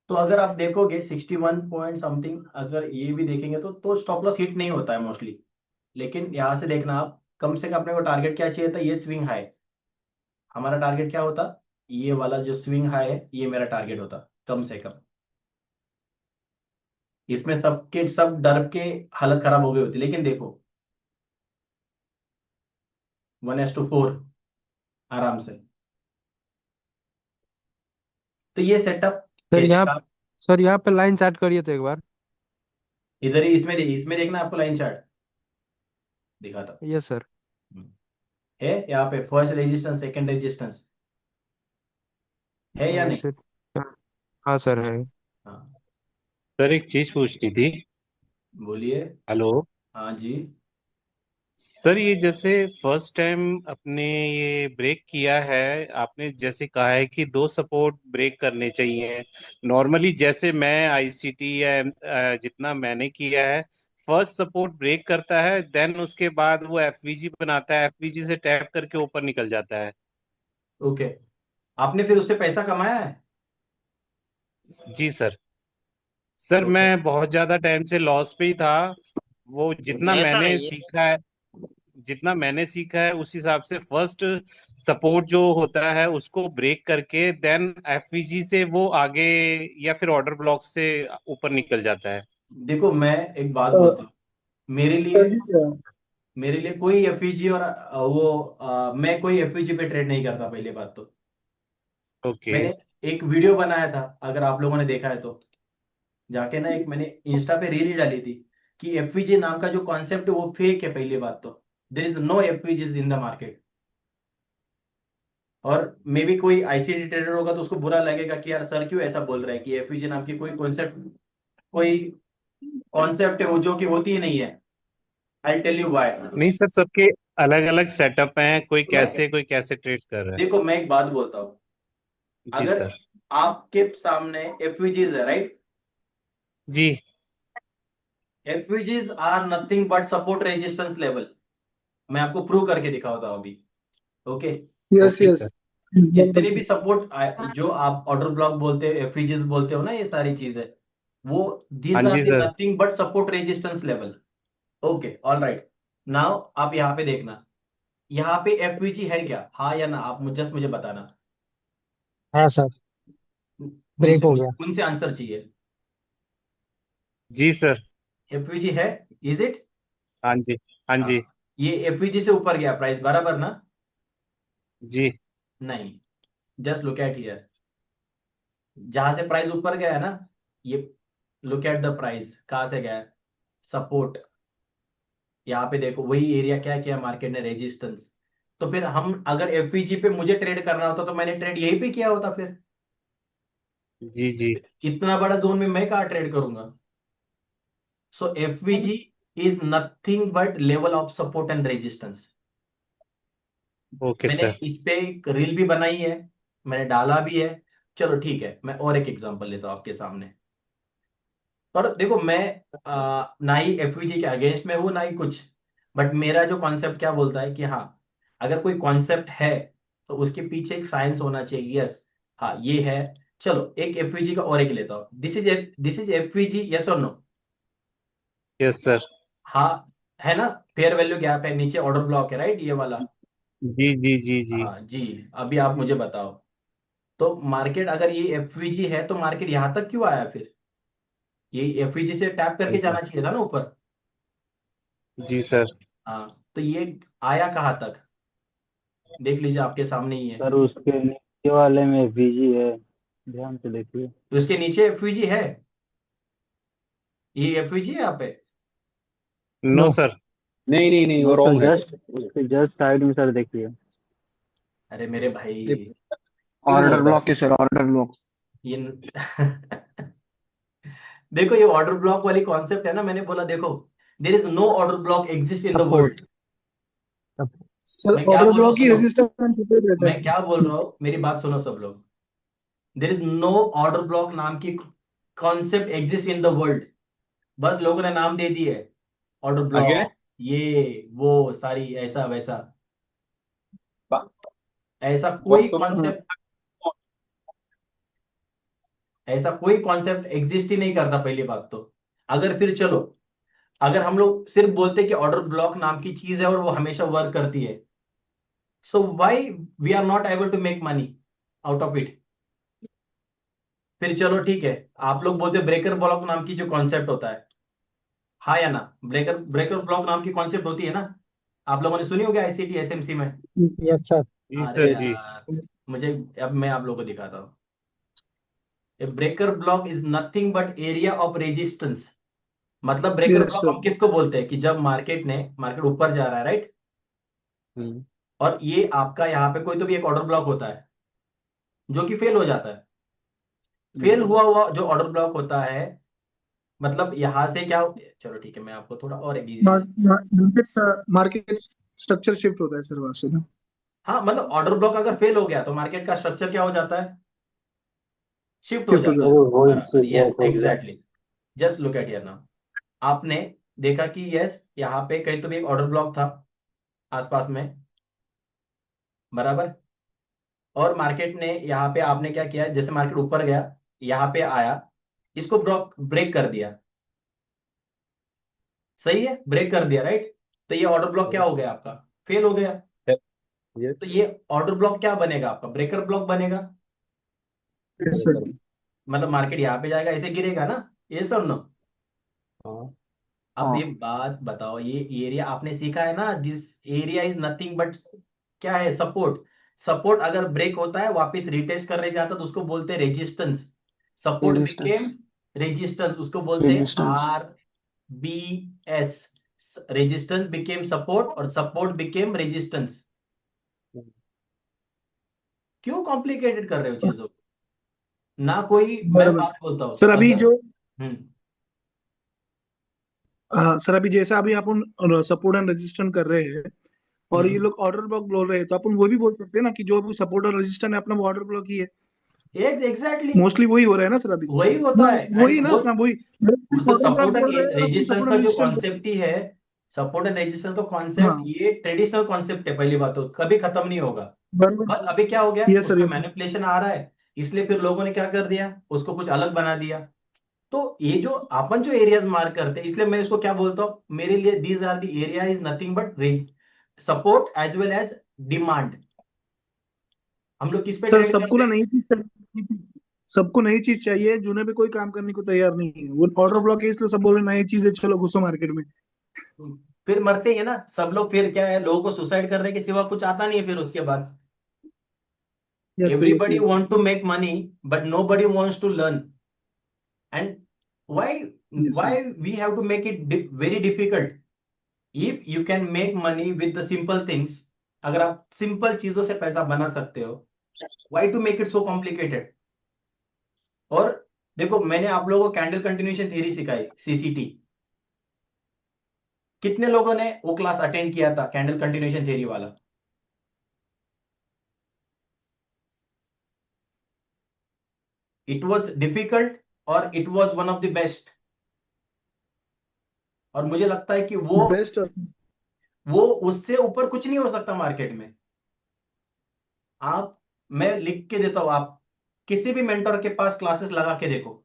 तो अगर आप देखोगे 61 पॉइंट समथिंग, अगर ये भी देखेंगे तो स्टॉप लॉस हिट नहीं होता है मोस्टली। लेकिन यहाँ से देखना आप, कम से कम अपने को टारगेट क्या चाहिए था, ये स्विंग हाई। हमारा टारगेट क्या होता? ये वाला जो स्विंग हाई है, ये मेरा टारगेट होता कम से कम। इसमें सबके सब डर के हालत खराब हो गई होती, लेकिन देखो 1:4 आराम से। तो ये सेटअप सर कैसे यहाँ काम। सर यहाँ पे लाइन चार्ट करिए तो एक बार। इधर ही इसमें देखना आपको लाइन चार्ट दिखाता यस सर। है। यहाँ पे फर्स्ट रेजिस्टेंस, सेकंड रेजिस्टेंस है या नहीं? सर हाँ सर है। हाँ, सर एक चीज पूछनी थी। बोलिए। हेलो। हाँ जी। सर ये जैसे फर्स्ट टाइम अपने ये ब्रेक किया है, आपने जैसे कहा है कि दो सपोर्ट ब्रेक करने चाहिए। नॉर्मली जैसे मैं आईसीटी या जितना मैंने किया है, फर्स्ट सपोर्ट ब्रेक करता है, देन उसके बाद वो एफवीजी बनाता है, एफवीजी से टैप करके ऊपर निकल जाता है। ओके, आपने फिर उससे पैसा कमाया है? जी सर। Sir okay. मैं बहुत ज्यादा टाइम से लॉस पे ही था। वो ऐसा नहीं है। जितना मैंने सीखा है उस हिसाब से फर्स्ट सपोर्ट जो होता है उसको ब्रेक करके देन एफवीजी से वो आगे या फिर ऑर्डर ब्लॉक से ऊपर निकल जाता है। देखो मैं एक बात तो बोलता हूँ, मेरे लिए मेरे लिए कोई एफईजी और मैं कोई एफईजी पे ट्रेड नहीं करता, पहली बात तो। ओके। मैंने एक वीडियो बनाया था, अगर आप लोगों ने देखा है तो जाके ना, एक मैंने इंस्टा पे रील ही डाली थी कि एफवीजी नाम का जो कॉन्सेप्ट है वो फेक है, पहली बात तो। There is no FVGs in the market. और मे बी कोई आईसीटी ट्रेडर होगा तो उसको बुरा लगेगा कि यार सर क्यों ऐसा बोल रहा है कि एफवीजी नाम की कोई कॉन्सेप्ट है वो जो कि होती ही नहीं है। I tell you why. नहीं सर, सबके अलग अलग सेटअप हैं, मैं कोई कैसे ट्रेड कर रहा है। देखो, मैं एक बात बोलता हूँ, जी अगर सर। आपके सामने एफवीजीज है, राइट? जी। FVGs are nothing but support resistance level. मैं आपको प्रूव करके दिखाता हूँ अभी। Okay. Yes okay yes. Sir. जितने भी सपोर्ट जो आप ऑर्डर ब्लॉक बोलते हो, एफईजीज बोलते हो ना, ये सारी चीजें, वो हाँ these R G the sir. Nothing but support resistance level. Okay, all right. Now आप यहाँ पे देखना, यहाँ पे एफवीजी है क्या, हाँ या ना, आप जस्ट मुझे बताना। है सर, ब्रेक उनसे हो गया। उनसे आंसर चाहिए। जी सर। एफवीजी है, इज इट? हाँ जी। हाँ हाँ, जी। ये एफवीजी से ऊपर गया प्राइस, बराबर ना? जी। नहीं, जस्ट लुक एट हियर, जहां से प्राइस ऊपर गया है ना, ये लुक एट द प्राइस कहां से गया है, सपोर्ट। यहाँ पे देखो वही एरिया क्या किया मार्केट ने, रेजिस्टेंस। तो फिर हम अगर एफवीजी पे मुझे ट्रेड करना होता तो मैंने ट्रेड यही पे किया होता फिर। जी जी। इतना बड़ा जोन में मैं कहाँ ट्रेड करूंगा? So FVG is nothing but level of support and resistance. Okay मैंने सर। इस पे एक रील भी बनाई है, मैंने डाला भी है। चलो ठीक है, मैं और एक एग्जांपल लेता हूं आपके सामने। और देखो मैं ना ही एफवीजी के अगेंस्ट में हूं ना ही कुछ, बट मेरा जो कॉन्सेप्ट क्या बोलता है कि हाँ, अगर कोई कॉन्सेप्ट है तो उसके पीछे एक साइंस होना चाहिए। यस, हाँ ये है। चलो एक एफवीजी का और एक लेता हूं, दिस इज एफवीजी, यस और नो? Yes sir. हाँ, है ना? फेयर वैल्यू गैप है, नीचे ऑर्डर ब्लॉक है, राइट, ये वाला। जी जी जी जी। हाँ जी। अभी आप मुझे बताओ, तो मार्केट अगर ये एफवीजी है तो मार्केट यहां तक क्यों आया फिर? ये एफवीजी से टैप करके जाना चाहिए था ना ऊपर। जी सर। हाँ, तो ये आया कहाँ तक, देख लीजिए आपके सामने ही है। सर उसके नीचे वाले में बीजी है, ध्यान से देखिए। तो इसके नीचे एफवीजी है, ये एफवीजी है यहाँ पे। No no. सर। नहीं नहीं नहीं, वो नो सर, रॉन्ग है। जस्ट उसके जस्ट साइड में सर देखिए। अरे मेरे भाई, क्यों ऑर्डर बोल रहा ब्लॉक है सर, ऑर्डर ब्लॉक। ये देखो ये ऑर्डर ब्लॉक वाली कॉन्सेप्ट है ना, मैंने बोला देखो, there is no order block exist in the world. Support. Sir मैं क्या ऑर्डर बोल रहा हूँ ब्लॉक की सुनो, रेजिस्टेंस रहता मैं है। क्या बोल रहा हूँ, मेरी बात सुनो सब लोग। There is no order block नाम की concept exist in the world, बस लोगों ने नाम दे दिए, ऑर्डर आगे। ब्लॉक, ये वो सारी ऐसा वैसा। ऐसा कोई बहुत तो कॉन्सेप्ट, ऐसा कोई कॉन्सेप्ट एग्जिस्ट ही नहीं करता पहली बात तो। अगर फिर चलो, अगर हम लोग सिर्फ बोलते कि ऑर्डर ब्लॉक नाम की चीज है और वो हमेशा वर्क करती है, so why we are not able to make money out of it? फिर चलो ठीक है, आप लोग बोलते ब्रेकर ब्लॉक नाम की जो कॉन्सेप्ट होता है, हाँ या ना? ब्रेकर ब्रेकर ब्लॉक नाम की कॉन्सेप्ट होती है ना, आप लोगों ने सुनी होगी आईसीटी एसएमसी में। Yes sir. जी अरे सर जी। यार, मुझे, अब मैं आप लोगों को दिखाता हूँ। A breaker block is nothing but area of resistance. मतलब ब्रेकर यस ब्लॉक सर। हम किसको बोलते हैं कि जब मार्केट ऊपर जा रहा है, राइट, और ये आपका यहाँ पे कोई तो भी एक ऑर्डर ब्लॉक होता है जो कि फेल हो जाता है। फेल हुआ हुआ जो ऑर्डर ब्लॉक होता है, मतलब यहां से क्या, चलो ठीक है, मैं आपको थोड़ा और एक easy, market market structure shift होता है सर वहां से ना। हाँ मतलब ऑर्डर ब्लॉक अगर फेल हो गया तो मार्केट का स्ट्रक्चर क्या हो जाता है, शिफ्ट हो शिफ्ट हो जाता सर जाता है, वो वही बराबर, यस ब्लॉक हो गया। Exactly. Just look at here now, आपने देखा कि यस यहाँ पे कहीं तो भी एक ऑर्डर ब्लॉक था आसपास में, बराबर। और मार्केट ने यहाँ पे, आपने क्या किया, जैसे मार्केट ऊपर गया, यहाँ पे आया, इसको ब्रेक कर दिया, सही है, ब्रेक कर दिया, राइट। तो ये ऑर्डर ब्लॉक क्या हो गया आपका, फेल हो गया। यस। तो ये ऑर्डर ब्लॉक क्या बनेगा आपका, ब्रेकर ब्लॉक बनेगा। है सर। मतलब मार्केट यहाँ पे जाएगा, ऐसे गिरेगा ना, ये सब ना। हाँ। अब ये हाँ बात बताओ, ये एरिया आपने सीखा है ना, this area is nothing but क्या है, सपोर्ट। सपोर्ट अगर ब्रेक होता है वापस रिटेस्ट करने जाता है तो उसको बोलते हैं रेजिस्टेंस। सपोर्ट बिकेम रेजिस्टेंस, उसको बोलते हैं R B S. Resistance became support और सपोर्ट बिकेम रेजिस्टेंस। क्यों कॉम्प्लिकेटेड कर रहे हो चीजों को? ना कोई, मैं बराबर। बात बोलता हूँ सर अभी अगर, जो हम्म, सर अभी जैसा अभी अपन सपोर्ट एंड रेजिस्टेंस कर रहे हैं, और ये लोग ऑर्डर ब्लॉक बोल रहे हैं, तो अपन वो भी बोल सकते हैं ना कि जो भी सपोर्ट और रेजिस्टेंस है अपना वो ऑर्डर ब्लॉक ही है। एग्जैक्टली, मोस्टली वही हो रहा है ना सर अभी। वही होता है। एंड वही ना वो अपना वही उससे ऑर्डर ब्लॉक सपोर्ट बोल रहे एंड हैं और अपन रेजिस्टेंस सपोर्ट का एंड जो रेजिस्टेंस कॉन्सेप्ट ही है, सपोर्ट एंड रेजिस्टेंस का कॉन्सेप्ट, हाँ ये ट्रेडिशनल कॉन्सेप्ट है, पहली बात तो कभी खत्म नहीं होगा। बराबर। बस अभी क्या हो गया, यस सर, उसमें यस। मैनिपुलेशन आ रहा है, इसलिए फिर लोगों ने क्या कर दिया, उसको कुछ अलग बना दिया। तो ये जो अपन जो एरियाज मार्क करते हैं, इसलिए मैं इसको क्या बोलता हूँ, मेरे लिए these are the area is nothing but range, support as well as demand. हम लोग किस पे सर ट्रेड सबको करते ना हैं? नई चीज चाहिए, सबको नई चीज चाहिए, जूने पे कोई काम करने को तैयार नहीं है। वो ऑर्डर ब्लॉक है, इसलिए सब बोल रहे नई चीज है, चलो घुसो मार्केट में। फिर मरते हैं ना सब लोग, फिर क्या है, लोगों को सुसाइड करने के सिवा कुछ आता नहीं है फिर उसके बाद। Yes sir, yes Everybody yes. want to make money, but nobody wants to learn. And why yes sir. why we have to make it very difficult? If you can make money with the simple things, अगर आप simple चीजों से पैसा बना सकते हो, why to make it so complicated? और देखो, मैंने आप लोगों को कैंडल कंटिन्यूएशन थ्योरी सिखाई, सीसीटी। कितने लोगों ने वो क्लास अटेंड किया था, कैंडल कंटिन्यूएशन थ्योरी वाला? इट वाज डिफिकल्ट और it was one of the best. और मुझे लगता है कि बेस्ट। वो उससे ऊपर कुछ नहीं हो सकता मार्केट में। आप, मैं लिख के देता हूं, आप किसी भी मेंटर के पास क्लासेस लगा के देखो,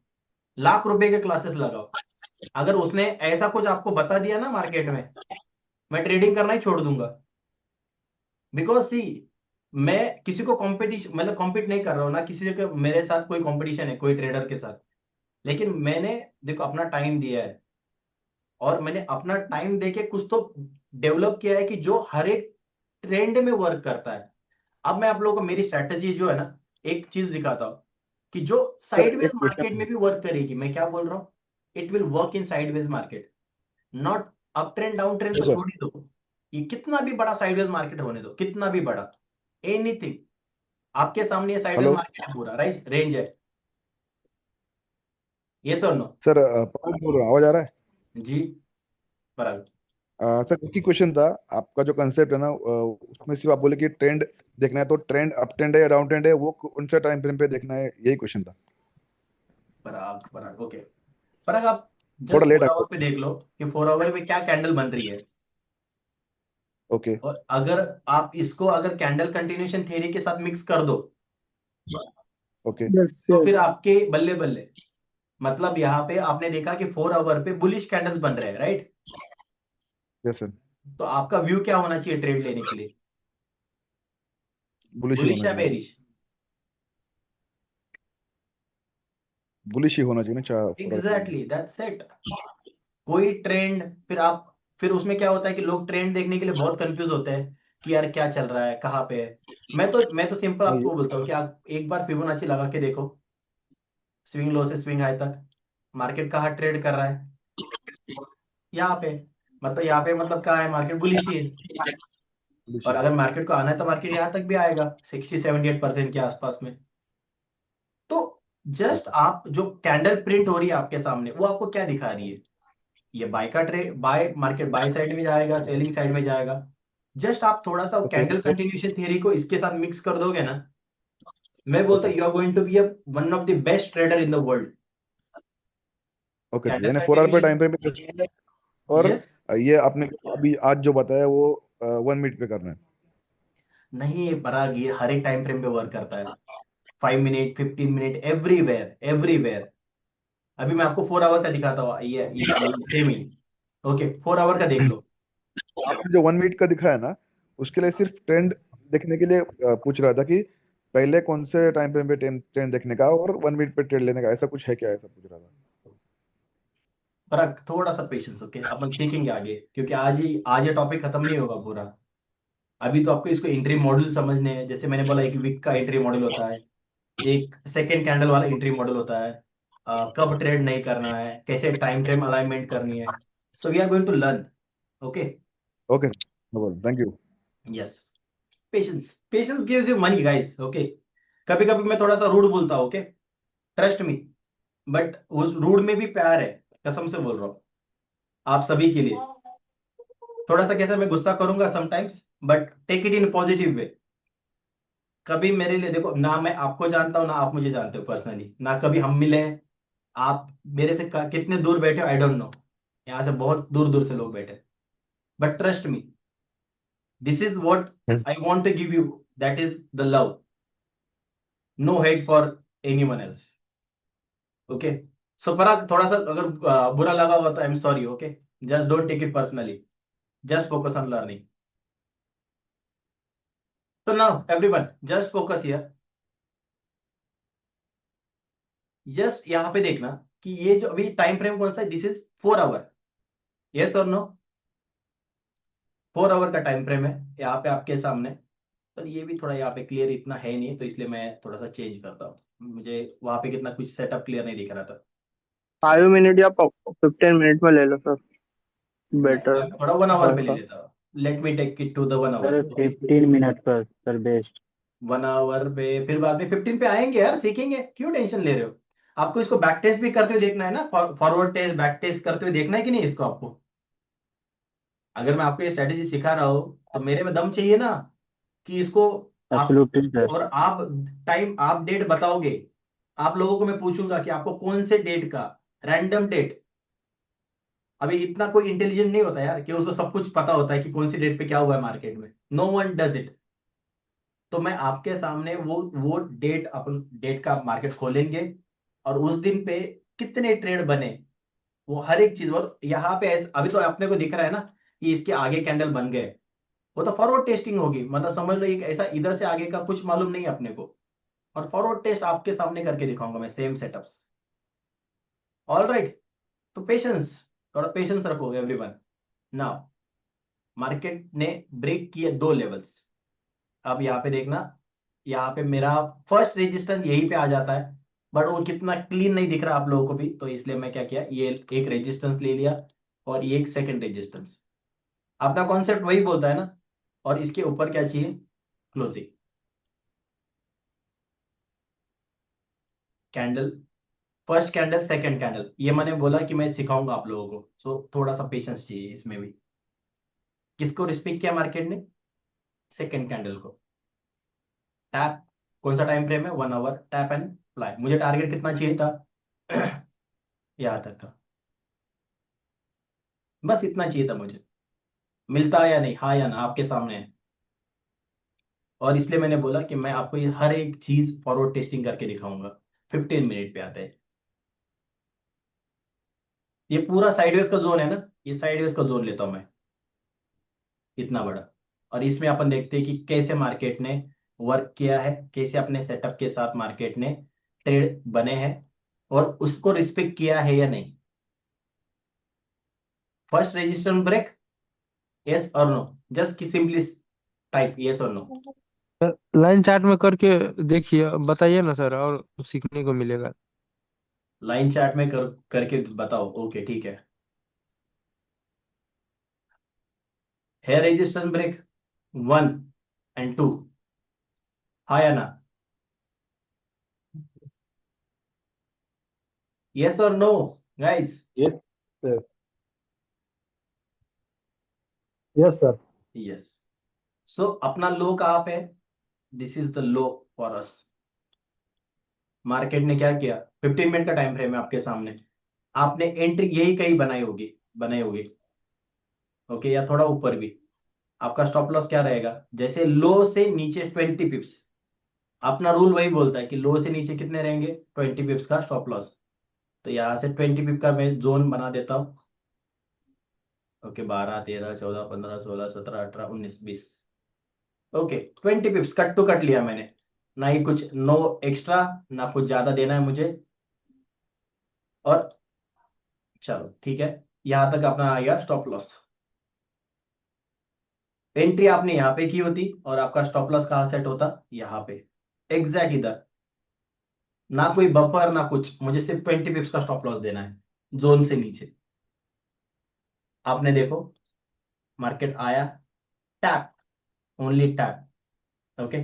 लाख रुपए के क्लासेस लगाओ, अगर उसने ऐसा कुछ आपको बता दिया ना मार्केट में, मैं ट्रेडिंग करना ही छोड़ दूंगा। बिकॉज सी, मैं किसी को कॉम्पिटिशन, मतलब कॉम्पीट नहीं कर रहा हूं ना किसी के, मेरे साथ कोई कंपटीशन है कोई ट्रेडर के साथ, लेकिन मैंने देखो अपना टाइम दिया है, और मैंने अपना टाइम देके कुछ तो डेवलप किया है कि जो हर एक ट्रेंड में वर्क करता है। अब मैं आप लोगों को मेरी स्ट्रेटेजी जो है ना, एक चीज दिखाता हूं कि जो सर साइडवेज एक मार्केट क्वेश्चन। में भी वर्क करेगी। मैं क्या बोल रहा हूँ, it will work in sideways market, not up trend down trend hello तो सर। छोड़ ही दो। ये कितना भी बड़ा साइडवेज मार्केट होने दो, कितना भी बड़ा, एनीथिंग, आपके सामने ये साइडवेज हेलो मार्केट है, पूरा राइट रेंज है, ये सर नो। सर, पवन बोल रहा हूँ, आवाज आ रहा है? जी, बराबर। सर एक ही क्वेश्चन था। आपका जो कंसेप्ट है ना, उसमें सिर्फ आप बोले कि ट्रेंड देखना है, तो ट्रेंड अप ट्रेंड है या डाउन ट्रेंड है, वो कौन सा टाइम फ्रेम पे देखना है, यही क्वेश्चन था। बराबर बराबर, ओके। पर आप थोड़ा just late for a hour गया। पे देख लो कि 4 आवर में क्या कैंडल बन रही है। ओके। और अगर आप इसको अगर कैंडल कंटिन्यूएशन थ्योरी के साथ मिक्स कर दो, ओके। यस तो फिर यस। आपके बल्ले बल्ले। मतलब यहाँ पे आपने देखा कि 4 आवर पे बुलिश कैंडल्स बन रहे हैं, राइट? Yes sir. तो आपका व्यू क्या होना चाहिए ट्रेड लेने के लिए, बुलिश ही बुलिश होना या चाहिए। बेरिश? बुलिश ही होना चाहिए ना, चाहे फॉर के लिए। Exactly, that's it. कोई ट्रेंड, फिर आप, फिर उसमें क्या होता है कि लोग ट्रेंड देखने के लिए बहुत कंफ्यूज होते हैं कि यार क्या चल रहा है, कहाँ पे है। मैं तो सिंपल नहीं, आपको बोलता हूँ कि आप एक बार फिबोनाची लगा के देखो, स्विंग लो से स्विंग हाई तक मार्केट कहाँ ट्रेड कर रहा है, यहाँ पे। मतलब यहाँ पे मतलब कहाँ है, मार्केट बुलिश ही है। बुलिश और ही। अगर मार्केट को आना है तो मार्केट यहाँ तक भी आएगा, 60-78% के आसपास में। तो जस्ट ओके। आप जो कैंडल प्रिंट हो रही है आपके सामने, वो आपको क्या दिखा रही है? ये बाय का trade, bye market by side में जाएगा, सेलिंग साइड में जाएगा। जस्ट आप थोड़ा सा ओके। कैंडल कंटिन्यूएशन थ्योरी को इसके साथ मिक्स कर दोगे ना, मैं बोलता ओके। हूँ you are going to be one of the best trader in the world. Okay, तो कैंडल यानी 4 आवर पे कंटिन्यूएशन, टाइम फ्रेम पे देखना है। और यस। ये आपने अभी आज जो बताया वो 1 मिनट पे करना है। नहीं, ये पराग, ये हर एक टाइम फ्रेम पे वर्क करता है, 5 मिनट, 15 मिनट, एवरीवेयर एवरीवेयर। अभी मैं आपको 4 आवर का दिखाता हूँ, ये सेम ही। ओके, 4 आवर का देख लो। आपने जो 1 मिनट का दिखाया ना, उसके लिए सिर्फ ट्रेंड देखने के लिए पूछ रहा था कि पहले कौन से टाइम फ्रेम पे ट्रेंड देखने का और 1 मिनट पे ट्रेड लेने का, ऐसा कुछ है क्या, ऐसा पूछ रहा था। पराग, थोड़ा सा पेशेंस, ओके, अपन सीखेंगे आगे, क्योंकि आज ये टॉपिक खत्म नहीं होगा पूरा। अभी तो आपको इसको एंट्री मॉडल समझने हैं, जैसे मैंने बोला एक वीक का एंट्री मॉडल होता है, एक सेकेंड कैंडल वाला एंट्री मॉडल होता है, कब ट्रेड नहीं करना है, कैसे टाइम फ्रेम अलाइनमेंट करनी है। So we are going to learn, okay. Okay, no problem, thank you. Yes, patience, patience gives you money guys, okay. कभी कभी मैं थोड़ा सा रूड बोलता हूँ, ओके, ट्रस्ट मी, बट उस रूड में भी प्यार है, कसम से बोल रहा हूँ आप सभी के लिए। थोड़ा सा कैसा मैं गुस्सा करूंगा sometimes, but take it in positive way. कभी मेरे लिए देखो ना, मैं आपको जानता हूं ना आप मुझे जानते हो पर्सनली, ना कभी हम मिले हैं। आप मेरे से कितने दूर बैठे हो आई डोंट नो, यहाँ से बहुत दूर दूर से लोग बैठे, but trust me, this is what I want to give you, that is the love, no hate for anyone else. Okay, so Parag थोड़ा सा अगर बुरा लगा होगा तो I am sorry. Okay, just don't take it personally, just focus on learning. तो now everyone just focus here, just यहाँ पे देखना कि ये जो अभी टाइम फ्रेम कौन सा है, दिस इज 4 आवर, यस और नो? 4 आवर का टाइम फ्रेम है यहाँ पे आपके सामने। पर ये भी थोड़ा यहाँ पे क्लियर इतना है नहीं, तो इसलिए मैं थोड़ा सा चेंज करता हूँ, मुझे वहां पे कितना कुछ सेटअप क्लियर नहीं दिख रहा था। 5 मिनट या 15 मिनट में ले लो सर, नहीं, बेटर मैं थोड़ा 1 आवर पे ले रहेगा। लेता हूँ, let me take it to the 1 hour. Sir okay, 15 minute पर सर बेस्ट। 1 आवर पे फिर बाद में 15 पे आएंगे यार, सीखेंगे, क्यों टेंशन ले रहे हो? आपको इसको बैक टेस्ट भी करते हुए देखना है ना, फॉरवर्ड टेस्ट बैक टेस्ट करते हुए देखना है कि नहीं इसको आपको? अगर मैं आपको ये स्ट्रेटेजी सिखा रहा हूँ तो मेरे में दम चाहिए ना कि इसको आप, एब्सोल्युटली सर। और आप टाइम आप डेट बताओगे, आप लोगों को मैं पूछूंगा कि आपको कौन से डेट का, रैंडम डेट। अभी इतना कोई इंटेलिजेंट नहीं होता यार कि उसको सब कुछ पता होता है कि कौन सी डेट पे क्या हुआ है मार्केट में, नो वन डज इट। तो मैं आपके सामने वो डेट, अपन डेट का मार्केट खोलेंगे और उस दिन पे कितने ट्रेड बने, वो हर एक चीज। और यहाँ पे अभी तो अपने को दिख रहा है ना कि इसके आगे कैंडल बन गए, वो तो फॉरवर्ड टेस्टिंग होगी, मतलब समझ लो एक ऐसा इधर से आगे का कुछ मालूम नहीं है अपने को, और फॉरवर्ड टेस्ट आपके सामने करके दिखाऊंगा मैं, सेम सेटअप्स। ऑल राइट, तो पेशेंस, थोड़ा पेशेंस रखो एवरीवन। नाउ मार्केट ने ब्रेक किए 2 लेवल्स। अब यहाँ पे देखना, यहाँ पे मेरा फर्स्ट रेजिस्टेंस यहीं पे आ जाता है, बट वो कितना क्लीन नहीं दिख रहा आप लोगों को भी, तो इसलिए मैं क्या किया, ये एक रेजिस्टेंस ले लिया और ये एक सेकंड रेजिस्टेंस। अपना कॉन्सेप्ट वही बोलता है ना, और इसके ऊपर क्या चाहिए, closing candle, first candle second candle, ये मैंने बोला कि मैं सिखाऊंगा आप लोगों को, सो थोड़ा सा पेशेंस चाहिए इसमें भी। किसको रिस्पेक्ट किया मार्केट ने, सेकंड कैंडल को। टैप, कौन सा टाइम फ्रेम है, 1 आवर, टैप एंड फ्लाई। मुझे टारगेट कितना चाहिए था यहां तक का, बस इतना चाहिए था मुझे। मिलता है या नहीं, हाँ या ना, आपके सामने है। और इसलिए मैंने बोला कि मैं आपको ये हर एक चीज फॉरवर्ड टेस्टिंग करके दिखाऊंगा। 15 मिनट पे आते हैं, ये पूरा साइडवेज का जोन है ना, ये साइडवेज का जोन लेता हूं मैं, इतना बड़ा। और इसमें अपन देखते हैं कि कैसे मार्केट ने वर्क किया है, कैसे अपने सेटअप के साथ मार्केट ने ट्रेड बने हैं, और उसको रिस्पेक्ट किया है या नहीं। फर्स्ट रेजिस्टेंस ब्रेक, यस और no, just simply type yes और नो। लाइन चार्ट में करके देखिए, बताइए ना सर, और सीखने को मिलेगा। लाइन चार्ट में करके बताओ, ओके ठीक है। है रेजिस्टेंस ब्रेक 1 और 2, हाँ या ना, यस और no guys? Yes sir. Yes sir. Yes. So अपना लो कहाँ पे है, this is the low for us. Market ने क्या किया, 15 मिनट का टाइम फ्रेम है आपके सामने, आपने एंट्री यही कहीं बनाई होगी। ओके, या थोड़ा ऊपर भी। आपका स्टॉप लॉस क्या रहेगा, जैसे लो से नीचे 20 पिप्स, अपना रूल वही बोलता है कि लो से नीचे कितने रहेंगे, 20 पिप्स का स्टॉप लॉस। तो यहाँ से 20 पिप का मैं जोन बना देता हूँ। Okay, 12 13 14 15 16 17 18 19 20। Okay, 20 pips cut to cut लिया मैंने, ना ही कुछ, नो एक्स्ट्रा, ना कुछ ज्यादा देना है मुझे। और चलो ठीक है, यहां तक अपना आ गया स्टॉप लॉस। एंट्री आपने यहाँ पे की होती और आपका स्टॉप लॉस कहाँ सेट होता, यहाँ पे, एग्जैक्ट इधर। ना कोई बफर ना कुछ, मुझे सिर्फ 20 पिप्स का स्टॉप लॉस देना है जोन से नीचे। आपने देखो मार्केट आया, टैप, ओनली टैप। ओके,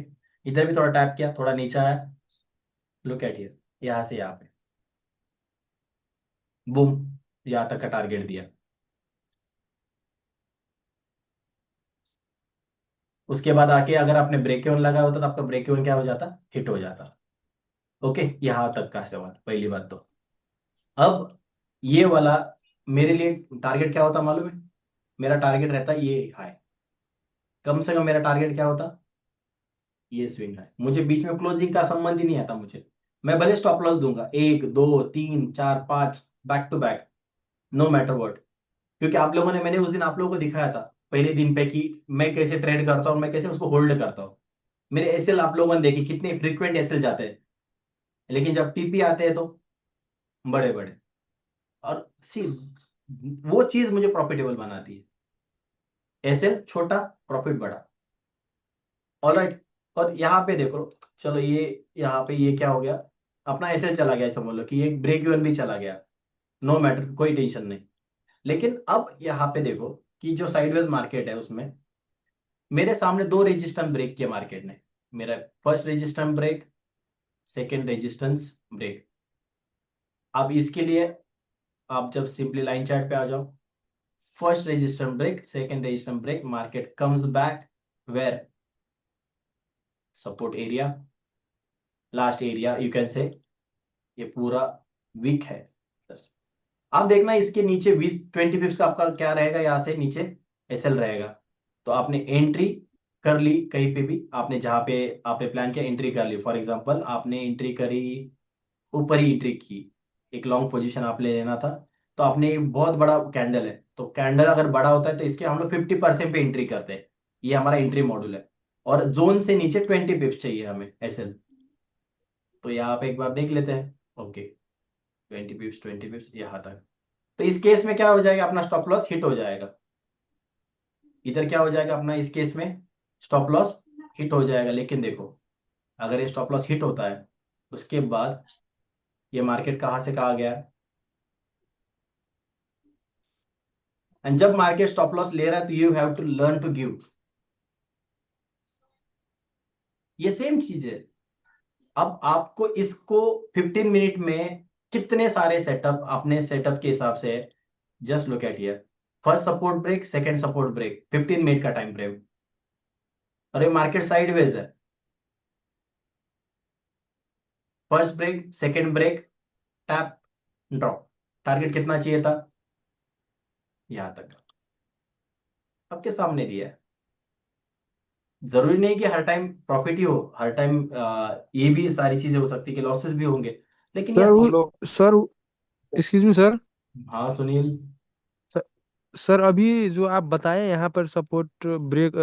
इधर भी थोड़ा टैप किया, थोड़ा नीचे आया, लुक एट हियर, यहां से यहाँ पे बूम, यहां तक का टारगेट दिया। उसके बाद आके अगर आपने ब्रेक इवन लगाया होता तो आपका ब्रेक इवन क्या हो जाता, हिट हो जाता। ओके, यहां तक का सवाल, पहली बात तो। अब ये वाला मेरे लिए टारगेट क्या होता मालूम है, मेरा टारगेट रहता ये हाई, कम से कम मेरा टारगेट क्या होता, ये स्विंग है, मुझे बीच में क्लोजिंग का संबंध ही नहीं आता मुझे। मैं भले स्टॉप लॉस दूंगा 1 2 3 4 5 back to back, no matter what. क्योंकि आप लोगों ने, मैंने उस दिन आप लोगों को दिखाया था पहले दिन पे कि मैं कैसे ट्रेड करता हूँ और मैं कैसे उसको होल्ड करता हूँ। मेरे एसएल आप लोगों ने देखी, कितने फ्रीक्वेंट एसएल जाते हैं, लेकिन जब टीपी आते हैं तो बड़े बड़े। और सी, वो चीज मुझे प्रॉफिटेबल बनाती है, एसएल छोटा, प्रॉफिट बड़ा। ऑलराइट। और यहाँ पे देखो, चलो ये यहाँ पे ये क्या हो गया, अपना एसएल चला गया, समझ लो कि ये ब्रेक इवन भी चला गया, नो मैटर, कोई टेंशन नहीं। लेकिन अब यहाँ पे देखो कि जो साइडवेज मार्केट है उसमें मेरे सामने दो रेजिस्टेंस ब्रेक किया मार्केट ने। मेरा first resistance break, second resistance break. अब इसके लिए आप जब सिंपली लाइन चार्ट पे आ जाओ, first resistance break, second resistance break, market comes back where, support area, last area you can say, ये पूरा वीक है। आप देखना इसके नीचे 20 20 पिप्स का आपका क्या रहेगा, यहाँ से नीचे एसएल रहेगा। तो आपने एंट्री कर ली कहीं पे भी, आपने जहां पे आपने प्लान किया एंट्री कर ली। फॉर एग्जांपल आपने एंट्री करी, ऊपर ही एंट्री की, एक लॉन्ग पोजीशन आपने लेना था, तो आपने एक बहुत बड़ा कैंडल है, तो कैंडल अगर बड़ा होता है तो इसके हम लोग 50% पे एंट्री करते हैं। ये हमारा एंट्री मॉड्यूल है। और जोन से नीचे 20 पिप्स चाहिए हमें एसएल। तो यहाँ पे एक बार देख लेते हैं। ओके, 20 पिप्स, 20 पिप्स यहाँ तक। तो इस केस में क्या हो जाएगा, अपना स्टॉप लॉस हिट हो जाएगा। इधर क्या हो जाएगा अपना, इस केस में स्टॉप लॉस हिट हो जाएगा। लेकिन देखो, अगर ये स्टॉप लॉस हिट होता है, उसके बाद ये मार्केट कहाँ से कहाँ गया, एंड जब मार्केट स्टॉप लॉस ले रहा है तो you have to learn to give. ये सेम चीज है। अब आपको इसको 15 मिनट में कितने सारे सेटअप अपने सेटअप के हिसाब से, just look at here, first support break, second support break, 15 minute का टाइम फ्रेम। अरे मार्केट साइडवेज है, first break, second break, tap, drop. Target कितना चाहिए था, यहां तक आपके सामने दिया है। जरूरी नहीं कि हर टाइम प्रॉफिट ही हो, हर टाइम ये भी सारी चीजें हो सकती है कि लॉसेस भी होंगे, लेकिन सर यस हम वो लोग। Sir excuse me sir. हाँ सुनील। सर सर, अभी जो आप बताए यहाँ पर सपोर्ट ब्रेक,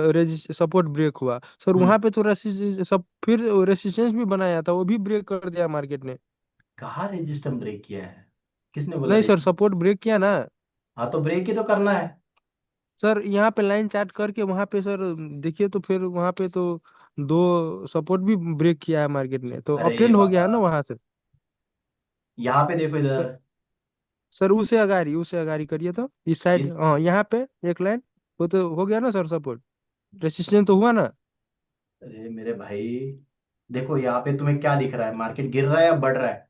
सपोर्ट ब्रेक हुआ सर, हम्म। वहां पे तो रेसिस्ट सब फिर रेसिस्टेंस भी बनाया था, वो भी ब्रेक कर दिया मार्केट ने। कहाँ रजिस्टर ब्रेक किया है, किसने बोला नहीं सर, रजिस्टर? सपोर्ट ब्रेक किया ना। हाँ तो ब्रेक ही तो करना है। सर यहाँ पे लाइन चार्ट करके वहां पे सर देखिए, तो फिर वहां पे तो दो सपोर्ट भी ब्रेक किया है मार्केट ने, तो अप अरे ट्रेंड हो गया बाबा, है ना वहां से। यहाँ पे देखो सर इधर, सर उसे अगाड़ी करिए तो इस साइड, इस, हाँ यहाँ पे एक लाइन, वो तो हो गया ना सर सपोर्ट, रेसिस्टेंस तो हुआ ना। अरे मेरे भाई, देखो यहाँ पे तुम्हें क्या दिख रहा है, मार्केट गिर रहा है या बढ़ रहा है?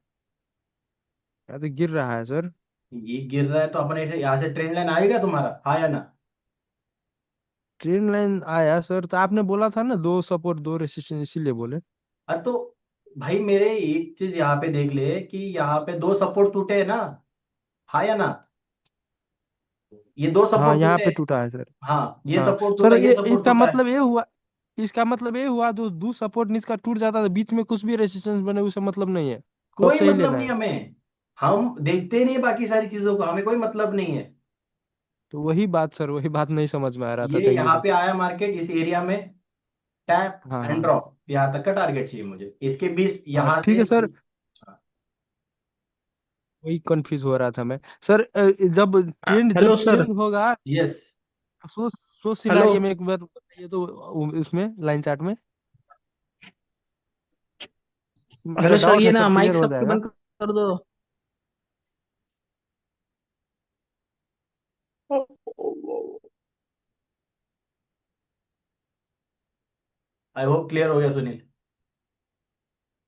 यहाँ तो गिर रहा है सर। ये गिर रहा है तो अपने यहाँ से ट्रेंड लाइन आएगा तुम्हारा, हाँ या ना? ट्रेन लाइन आया सर, तो आपने बोला था ना दो सपोर्ट दो रेसिस्टेंस, इसीलिए बोले। अरे तो भाई मेरे एक चीज यहाँ पे देख ले कि यहाँ पे दो सपोर्ट टूटे हैं ना, हाँ या ना? ये दो हाँ सपोर्ट यहाँ टूटे। पे टूटा है सर। हाँ ये हाँ सपोर्ट टूटा, सर, ये ये सपोर्ट इसका टूटा है। मतलब ये हुआ, इसका मतलब ये हुआ दो दो सपोर्ट इसका टूट जाता, तो बीच में कुछ भी रेसिस्टेंस बने उसे मतलब नहीं है, तो अब कोई सही मतलब लेना नहीं है। हमें, हम देखते ही नहीं बाकी सारी चीजों को, हमें कोई मतलब नहीं है। तो वही बात सर, वही बात नहीं समझ में आ रहा था, ये थैंक यू यहाँ सर। पे आया मार्केट इस एरिया में, टैप हाँ एंड हाँ ड्रॉप, यहाँ तक का टारगेट चाहिए मुझे, इसके बीच हाँ यहाँ ठीक से। है सर, वही कंफ्यूज हो रहा था मैं। सर जब ट्रेंड हेलो जब सर। चेंज होगा, यस। So hello. सिनारियो में एक बार बताइए तो, उसमें लाइन चार्ट में मेरा हेलो सर, डाउट ये है सर, ना क्लियर माइक हो सबके जाएगा। बंद कर दो। आई होप क्लियर हो गया सुनील।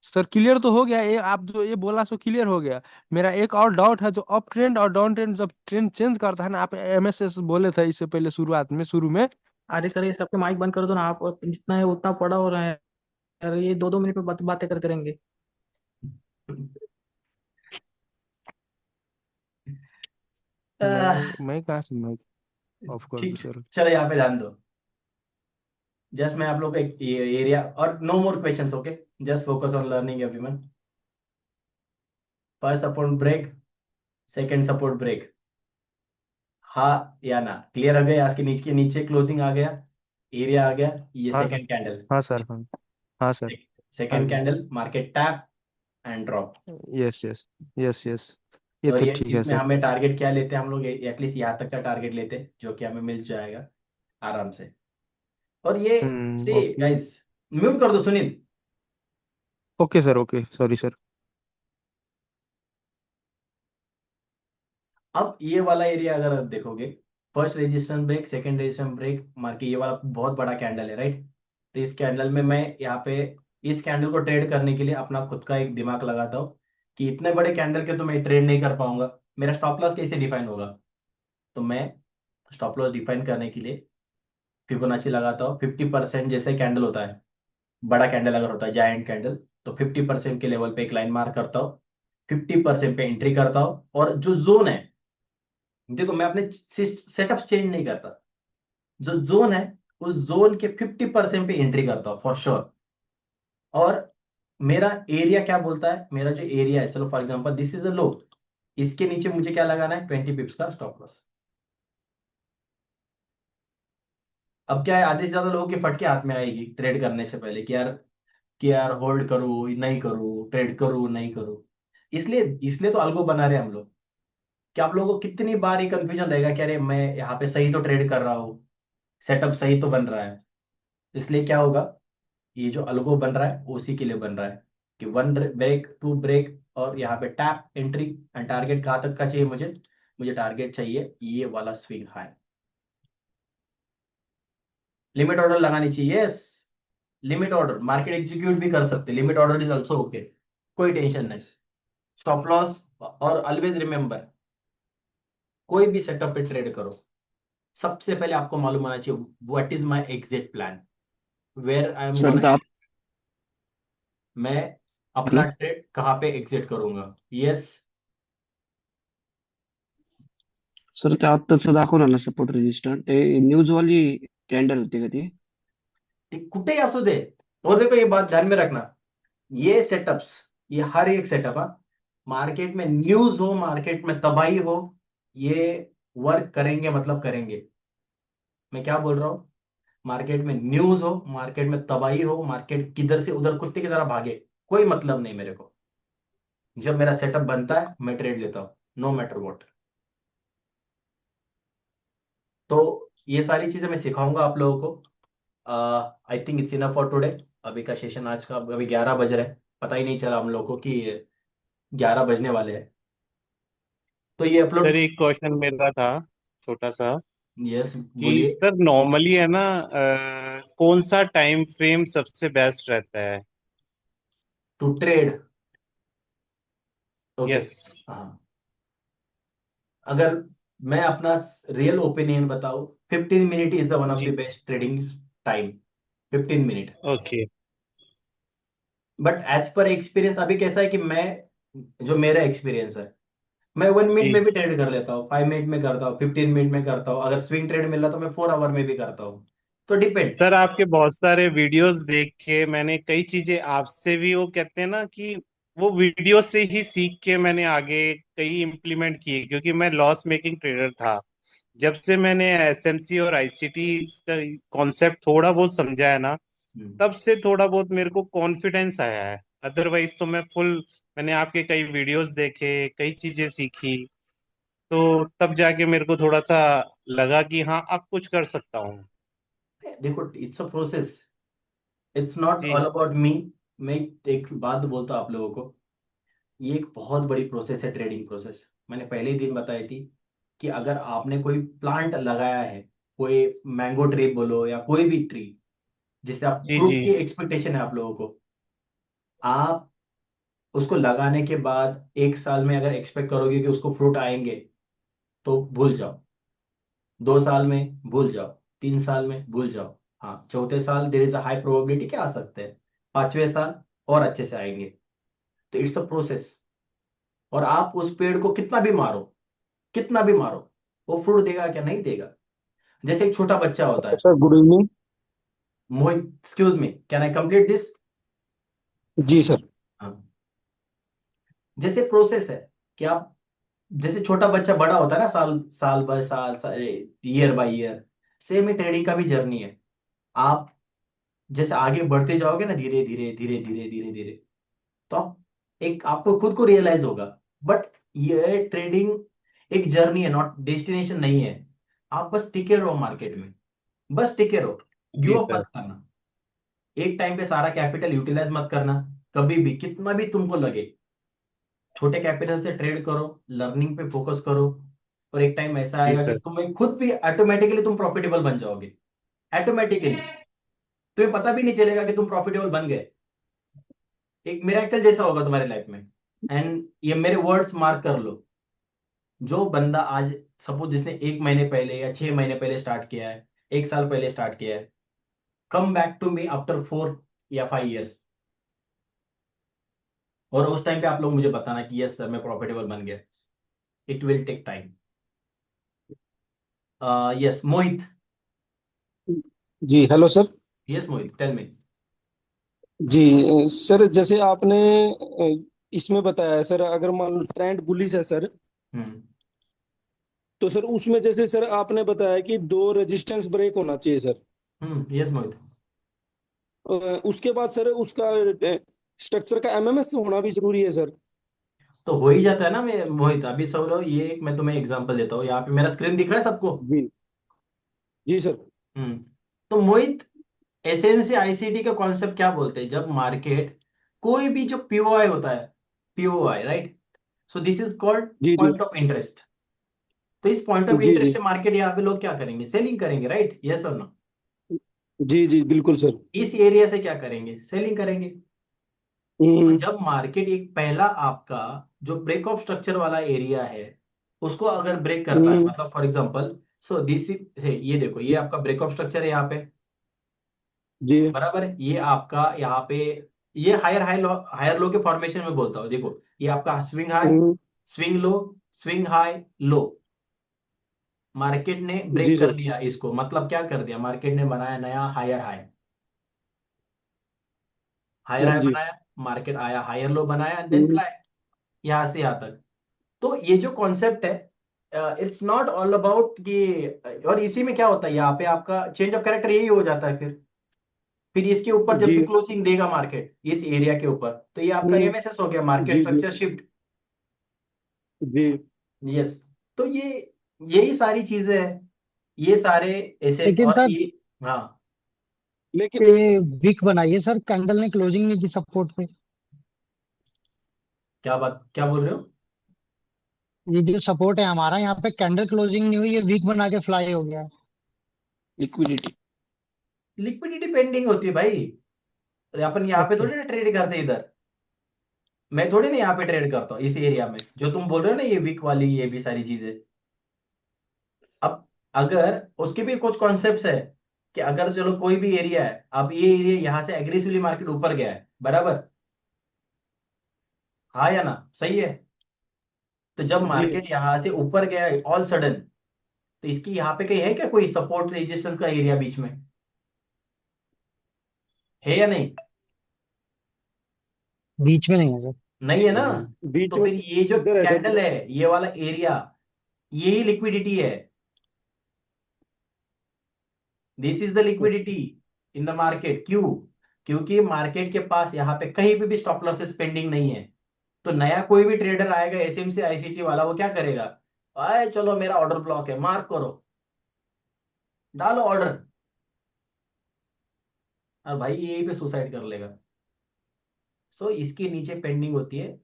सर क्लियर तो हो गया, ये आप जो ये बोला सो क्लियर हो गया। मेरा एक और डाउट है, जो अप ट्रेंड और डाउन ट्रेंड जब ट्रेंड चेंज करता है ना, आप एमएसएस बोले थे इससे पहले शुरुआत में, शुरू में। अरे सर, ये सबके माइक बंद कर दो ना, आप जितना है उतना पड़ा हो रहा है। यार ये 2 2 मिनट में बातें करते रहेंगे। आह, मैं कहाँ से माइक ऑफ कर दूं ठीक, सर। चलो यहाँ पे ध्यान दो। जस्ट मैं आप लोग को एक एरिया, और no more questions, okay, just focus on learning everyone. First support break, second support break, हाँ या ना, क्लियर हो गया? आज के नीचे क्लोजिंग आ गया, एरिया आ गया, ये हाँ सर। सेकंड कैंडल, हाँ सर। हाँ। हाँ सर। आ सेकंड गया। Candle market tap and drop. Yes yes. Yes yes. ये और तो ये ठीक है इसमें सर। हमें टारगेट क्या लेते हैं हम लोग? एटलीस्ट यहाँ तक का टारगेट लेते हैं, जो कि हमें मिल जाएगा आराम से। और ये सी ओके। गाइस, म्यूट कर दो Sunil. Okay sir. Okay, sorry sir. अब ये वाला एरिया अगर आप देखोगे, first resistance break, second resistance break मार के, ये वाला बहुत बड़ा कैंडल है, राइट? तो इस कैंडल में मैं यहाँ पे इस कैंडल को ट्रेड करने के लिए अपना खुद का एक दिमाग लगाता हूँ कि इतने बड़े कैंडल के तो मैं ट्रेड नहीं कर पाऊंगा, मेरा स्टॉप लॉस कैसे डिफाइन होगा? तो मैं स्टॉप लॉस डिफाइन करने के लिए फिबोनाची लगाता हूँ। 50% जैसे कैंडल होता है, बड़ा कैंडल अगर होता है जायंट कैंडल, तो 50% के लेवल पे एक लाइन मार्क करता हूँ, 50% पे एंट्री करता हूँ, और जो जोन है, देखो मैं अपने सेटअप चेंज नहीं करता, जो जोन है उस जोन के 50% पे एंट्री करता हूँ फॉर श्योर। और मेरा एरिया क्या बोलता है? मेरा जो एरिया है, चलो for example this is a low, इसके नीचे मुझे क्या लगाना है? 20 पिप्स का स्टॉप लॉस। अब क्या है, आधे से ज्यादा लोगों के फटके हाथ में आएगी ट्रेड करने से पहले कि यार होल्ड करूँ नहीं करूँ, ट्रेड करूँ नहीं करूँ। इसलिए इसलिए तो अल्गो बना रहे हैं हम लोग, कि आप लोगों को कितनी बार ये कंफ्यूजन रहेगा कि अरे मैं यहाँ पे सही तो ट्रेड कर रहा हूँ, सेटअप सही तो बन रहा है। इसलिए क्या होगा, ये जो अल्गो बन रहा है उसी के लिए बन रहा है कि वन ब्रेक, टू ब्रेक, और यहाँ पे टैप एंट्री। एंड टारगेट कहाँ तक का चाहिए मुझे? मुझे टारगेट चाहिए ये वाला स्विंग हाई। लिमिट ऑर्डर लगानी चाहिए, yes, limit order market execute भी कर सकते, limit order is also okay, कोई टेंशन नहीं। स्टॉप लॉस, और ऑलवेज रिमेंबर, कोई भी सेटअप पे ट्रेड करो, सबसे पहले आपको मालूम होना चाहिए what is my exit plan, where I am sir gonna, तो आप मैं अपना हेलो ट्रेड कहाँ पे एग्जिट करूंगा। यस, सर ते आता दाखवणार ना सपोर्ट रेजिस्टंट ते न्यूज वाली कॅन्डल होती का ती ते कुठेही असू दे। और देखो ये बात ध्यान में रखना, ये सेटअप्स, ये हर एक सेटअप, मार्केट में न्यूज हो, मार्केट में तबाही हो, ये वर्क करेंगे, मतलब करेंगे। मैं क्या बोल रहा हूँ, मार्केट में न्यूज हो, मार्केट में तबाही हो, मार्केट किधर से उधर कुत्ते की तरह भागे, कोई मतलब नहीं मेरे को। जब मेरा सेटअप बनता है मैं ट्रेड लेता हूँ, नो मैटर व्हाट। तो ये सारी चीजें मैं सिखाऊंगा आप लोगों को। I think it's enough for today. अभी का सेशन आज का, अभी 11 बज रहे हैं, पता ही नहीं चला हम लोग को कि 11 बजने वाले हैं। तो ये सर अपलोड, एक क्वेश्चन मेरा था छोटा सा, यस कि बोलिए। सर नॉर्मली है ना, कौन सा टाइम फ्रेम सबसे बेस्ट रहता है? To trade, okay, yes. हाँ, अगर मैं अपना रियल ओपिनियन बताऊं, 15 minute is the one of जी। The best trading time, 15 minute. Okay. But as per experience अभी कैसा है कि मैं, जो मेरा एक्सपीरियंस है, मैं 1 मिनट जी में भी ट्रेड कर लेता हूँ, 5 मिनट में करता हूँ, 15 मिनट में करता हूँ, अगर स्विंग ट्रेड मिल रहा तो मैं 4 आवर में भी करता हूँ। तो डिपेंड। सर, आपके बहुत सारे वीडियोस देख के मैंने कई चीजें आपसे भी, वो कहते हैं ना कि वो वीडियो से ही सीख के मैंने आगे कई इम्प्लीमेंट किए, क्योंकि मैं लॉस मेकिंग ट्रेडर था। जब से मैंने एसएमसी और आईसीटी का कॉन्सेप्ट थोड़ा बहुत समझा है ना, तब से थोड़ा बहुत मेरे को कॉन्फिडेंस आया है। अदरवाइज तो मैं फुल, मैंने आपके कई वीडियोस देखे, कई चीजें सीखी, तो तब जाके मेरे को थोड़ा सा लगा कि हाँ अब कुछ कर सकता हूँ। देखो it's a process, it's not जी ऑल अबाउट मी। मैं एक बात बोलता हूँ आप लोगों को, ये एक बहुत बड़ी प्रोसेस है, ट्रेडिंग प्रोसेस। मैंने पहले ही दिन बताई थी कि अगर आपने कोई प्लांट लगाया है, कोई मैंगो ट्री बोलो या कोई भी ट्री, जिससे आप जी जी। फ्रूट की एक्सपेक्टेशन है आप लोगों को, आप उसको लगाने के बाद 1 साल में अगर एक्सपेक्ट करोगे कि उसको फ्रूट आएंगे, तो भूल जाओ। 2 साल में भूल जाओ, 3 साल में भूल जाओ, हाँ चौथे साल there is a high probability कि आ सकते हैं, 5वें साल और अच्छे से आएंगे। तो इट्स अ प्रोसेस। और आप उस पेड़ को कितना भी मारो, कितना भी मारो, वो फ्रूट देगा क्या? नहीं देगा। जैसे एक छोटा बच्चा होता है, sir good evening Mohit, excuse me, can I complete this? जी सर। हाँ, जैसे प्रोसेस है कि आप, जैसे छोटा बच्चा बड़ा होता है ना, साल साल बाय साल, year by year, same he trading का भी जर्नी है। आप जैसे आगे बढ़ते जाओगे ना, धीरे धीरे धीरे धीरे धीरे धीरे, तो आप एक आपको खुद को रियलाइज होगा। बट ये ट्रेडिंग एक जर्नी है, नॉट डेस्टिनेशन नहीं है। आप बस टिके रहो मार्केट में, बस टिके रहो, गिव जी अप सर। मत करना। एक टाइम पे सारा कैपिटल यूटिलाइज मत करना, कभी भी, कितना भी तुमको लगे। छोटे कैपिटल से ट्रेड करो, लर्निंग पे फोकस करो, और एक टाइम ऐसा जी आएगा कि सर। तुम्हें खुद भी ऑटोमेटिकली तुम प्रॉफिटेबल बन जाओगे। ऑटोमेटिकली तुम्हें पता भी नहीं चलेगा कि तुम प्रॉफिटेबल बन गए। एक मिरेकल जैसा होगा तुम्हारे लाइफ में। एंड ये मेरे वर्ड्स मार्क कर लो, जो बंदा आज, सपोज जिसने 1 महीने पहले या 6 महीने पहले स्टार्ट किया है, 1 साल पहले स्टार्ट किया है, come back to me after 4 या 5 इयर्स, और उस टाइम पे आप लोग मुझे बताना कि यस सर मैं प्रॉफिटेबल बन गया। It will take time. Yes Mohit. जी hello sir. Yes Mohit, tell me. जी सर, जैसे आपने इसमें बताया है सर, अगर मान लो ट्रेंड बुलिश है सर, हम्म तो सर उसमें जैसे सर आपने बताया कि दो रेजिस्टेंस ब्रेक होना चाहिए सर। यस मोहित। उसके बाद सर उसका स्ट्रक्चर का एमएमएस होना भी जरूरी है सर। तो हो ही जाता है ना। मैं मोहित, अभी सब लोग, ये एक मैं तुम्हें एग्जांपल देता हूँ, यहाँ पे मेरा स्क्रीन दिख रहा है सबको? जी। जी सर। हम्म तो मोहित, एसएमसी आईसीटी का कॉन्सेप्ट क्या बोलते हैं? जब मार्केट, कोई भी जो पीओआई होता है, POI, right? So this is called जी जी। Point of interest. तो इस पॉइंट ऑफ जी जी। इंटरेस्ट से मार्केट, यहाँ पे लोग क्या करेंगे? सेलिंग करेंगे, राइट? यस और नो? जी जी बिल्कुल सर। इस एरिया से क्या करेंगे? सेलिंग करेंगे। तो हम्म। जब मार्केट एक पहला आपका जो ब्रेक ऑफ स्ट्रक्चर वाला एरिया है, उसको अगर ब्रेक करता है, हम्म। मतलब फॉर एग्जांपल, सो दिस है, ये देखो, ये आपका ब्रेक ऑफ स्ट्रक्चर है यहाँ पे, जी। बराबर है? ये आपका यहाँ पे, ये higher high low, higher low के फॉर्मेशन में बोलता हूँ। देखो, ये आपका स्विंग हाई, हम्म। Swing low, swing high, low. Market ने जी ब्रेक कर सर। दिया इसको, मतलब क्या कर दिया? मार्केट ने बनाया नया हायर हाई, हायर हाँ हाई जी। बनाया, मार्केट आया, हायर लो बनाया, एंड देन हम्म। फ्लाई, यहाँ से यहाँ तक। तो ये जो कॉन्सेप्ट है, इट्स नॉट ऑल अबाउट कि, और इसी में क्या होता है, यहाँ पे आपका चेंज ऑफ कैरेक्टर यही हो जाता है। फिर इसके ऊपर जब जी। भी क्लोजिंग देगा मार्केट इस एरिया के ऊपर, तो ये आपका हम्म। एमएसएस हो गया, मार्केट जी जी। Structure shift. जी। यस। तो ये, यही सारी चीजें हैं, ये सारे ऐसे, लेकिन और सर ये, हाँ, लेकिन ये वीक बनाइए सर, कैंडल ने क्लोजिंग नहीं की सपोर्ट पे। क्या बात, क्या बोल रहे हो? ये जो सपोर्ट है हमारा, यहाँ पे कैंडल क्लोजिंग नहीं हुई, ये वीक बना के फ्लाई हो गया। लिक्विडिटी। लिक्विडिटी पेंडिंग होती है भाई। और अपन यहाँ पे ओके। थोड़ी ना ट्रेड करते इधर। मैं थोड़ी ना यहाँ पे ट्रेड करता हूँ इस एरिया में, जो तुम बोल रहे हो ना, ये वीक वाली, ये भी सारी चीजें। अब अगर उसके भी कुछ कॉन्सेप्ट्स है, कि अगर चलो कोई भी एरिया है, अब ये एरिया यहाँ से एग्रेसिवली मार्केट ऊपर गया है, बराबर? हाँ या ना, सही है? तो जब जी। मार्केट यहाँ से ऊपर गया है ऑल सडन, तो इसकी यहाँ पे कहीं है क्या कोई सपोर्ट रेजिस्टेंस का एरिया बीच में? है या नहीं? बीच में नहीं है सर। नहीं है ना? बीच तो में फिर ये जो इधर है सर। कैंडल है, ये वाला एरिया, यही लिक्विडिटी है। This is the liquidity in the market. क्यों? क्योंकि मार्केट के पास यहाँ पे कहीं पे भी स्टॉप लॉसेस पेंडिंग नहीं है। तो नया कोई भी ट्रेडर आएगा एसएमसी आईसीटी वाला, वो क्या करेगा? आए चलो मेरा ऑर्डर ब्लॉक है, मार्क करो, डालो ऑर्डर, और भाई यहीं पे सुसाइड कर लेगा। सो इसके नीचे पेंडिंग होती है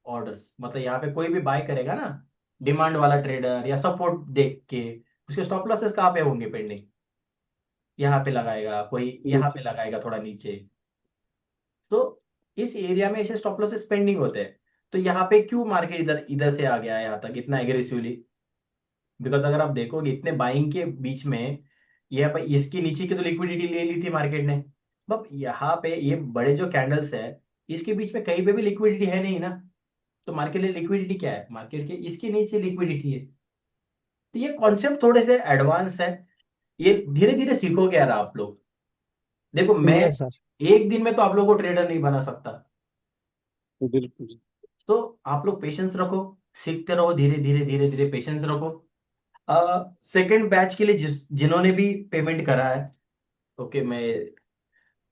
ऑर्डर्स, मतलब यहाँ पे कोई भी बाय करेगा ना, डिमांड वाला ट्रेडर, या सपोर्ट देख के, उसके स्टॉप लॉसेस कहाँ पे होंगे पेंडिंग? यहाँ पे लगाएगा कोई, यहाँ नीचे। पे लगाएगा थोड़ा नीचे। तो इस एरिया में ऐसे स्टॉप लॉसेस पेंडिंग होते हैं। तो यहाँ पे क्यों मार्केट इधर इधर से आ गया है यहाँ तक इतना एग्रेसिवली? बिकॉज अगर आप देखोगे इतने बाइंग के बीच में, ये भाई इसके नीचे की तो लिक्विडिटी ले ली थी मार्केट ने। अब यहाँ पे ये बड़े जो कैंडल्स है, इसके बीच में कहीं पे भी लिक्विडिटी है नहीं ना। तो मार्केट में लिक्विडिटी क्या है? मार्केट के इसके नीचे लिक्विडिटी है। तो ये कॉन्सेप्ट थोड़े से एडवांस है, ये धीरे धीरे सीखोगे यार आप लोग। देखो मैं क्लियर सर। एक दिन में तो आप लोगों को ट्रेडर नहीं बना सकता, बिल्कुल। तो आप लोग पेशेंस रखो, सीखते रहो, धीरे धीरे धीरे धीरे पेशेंस रखो। सेकंड बैच के लिए जिन्होंने भी पेमेंट करा है, ओके, मैं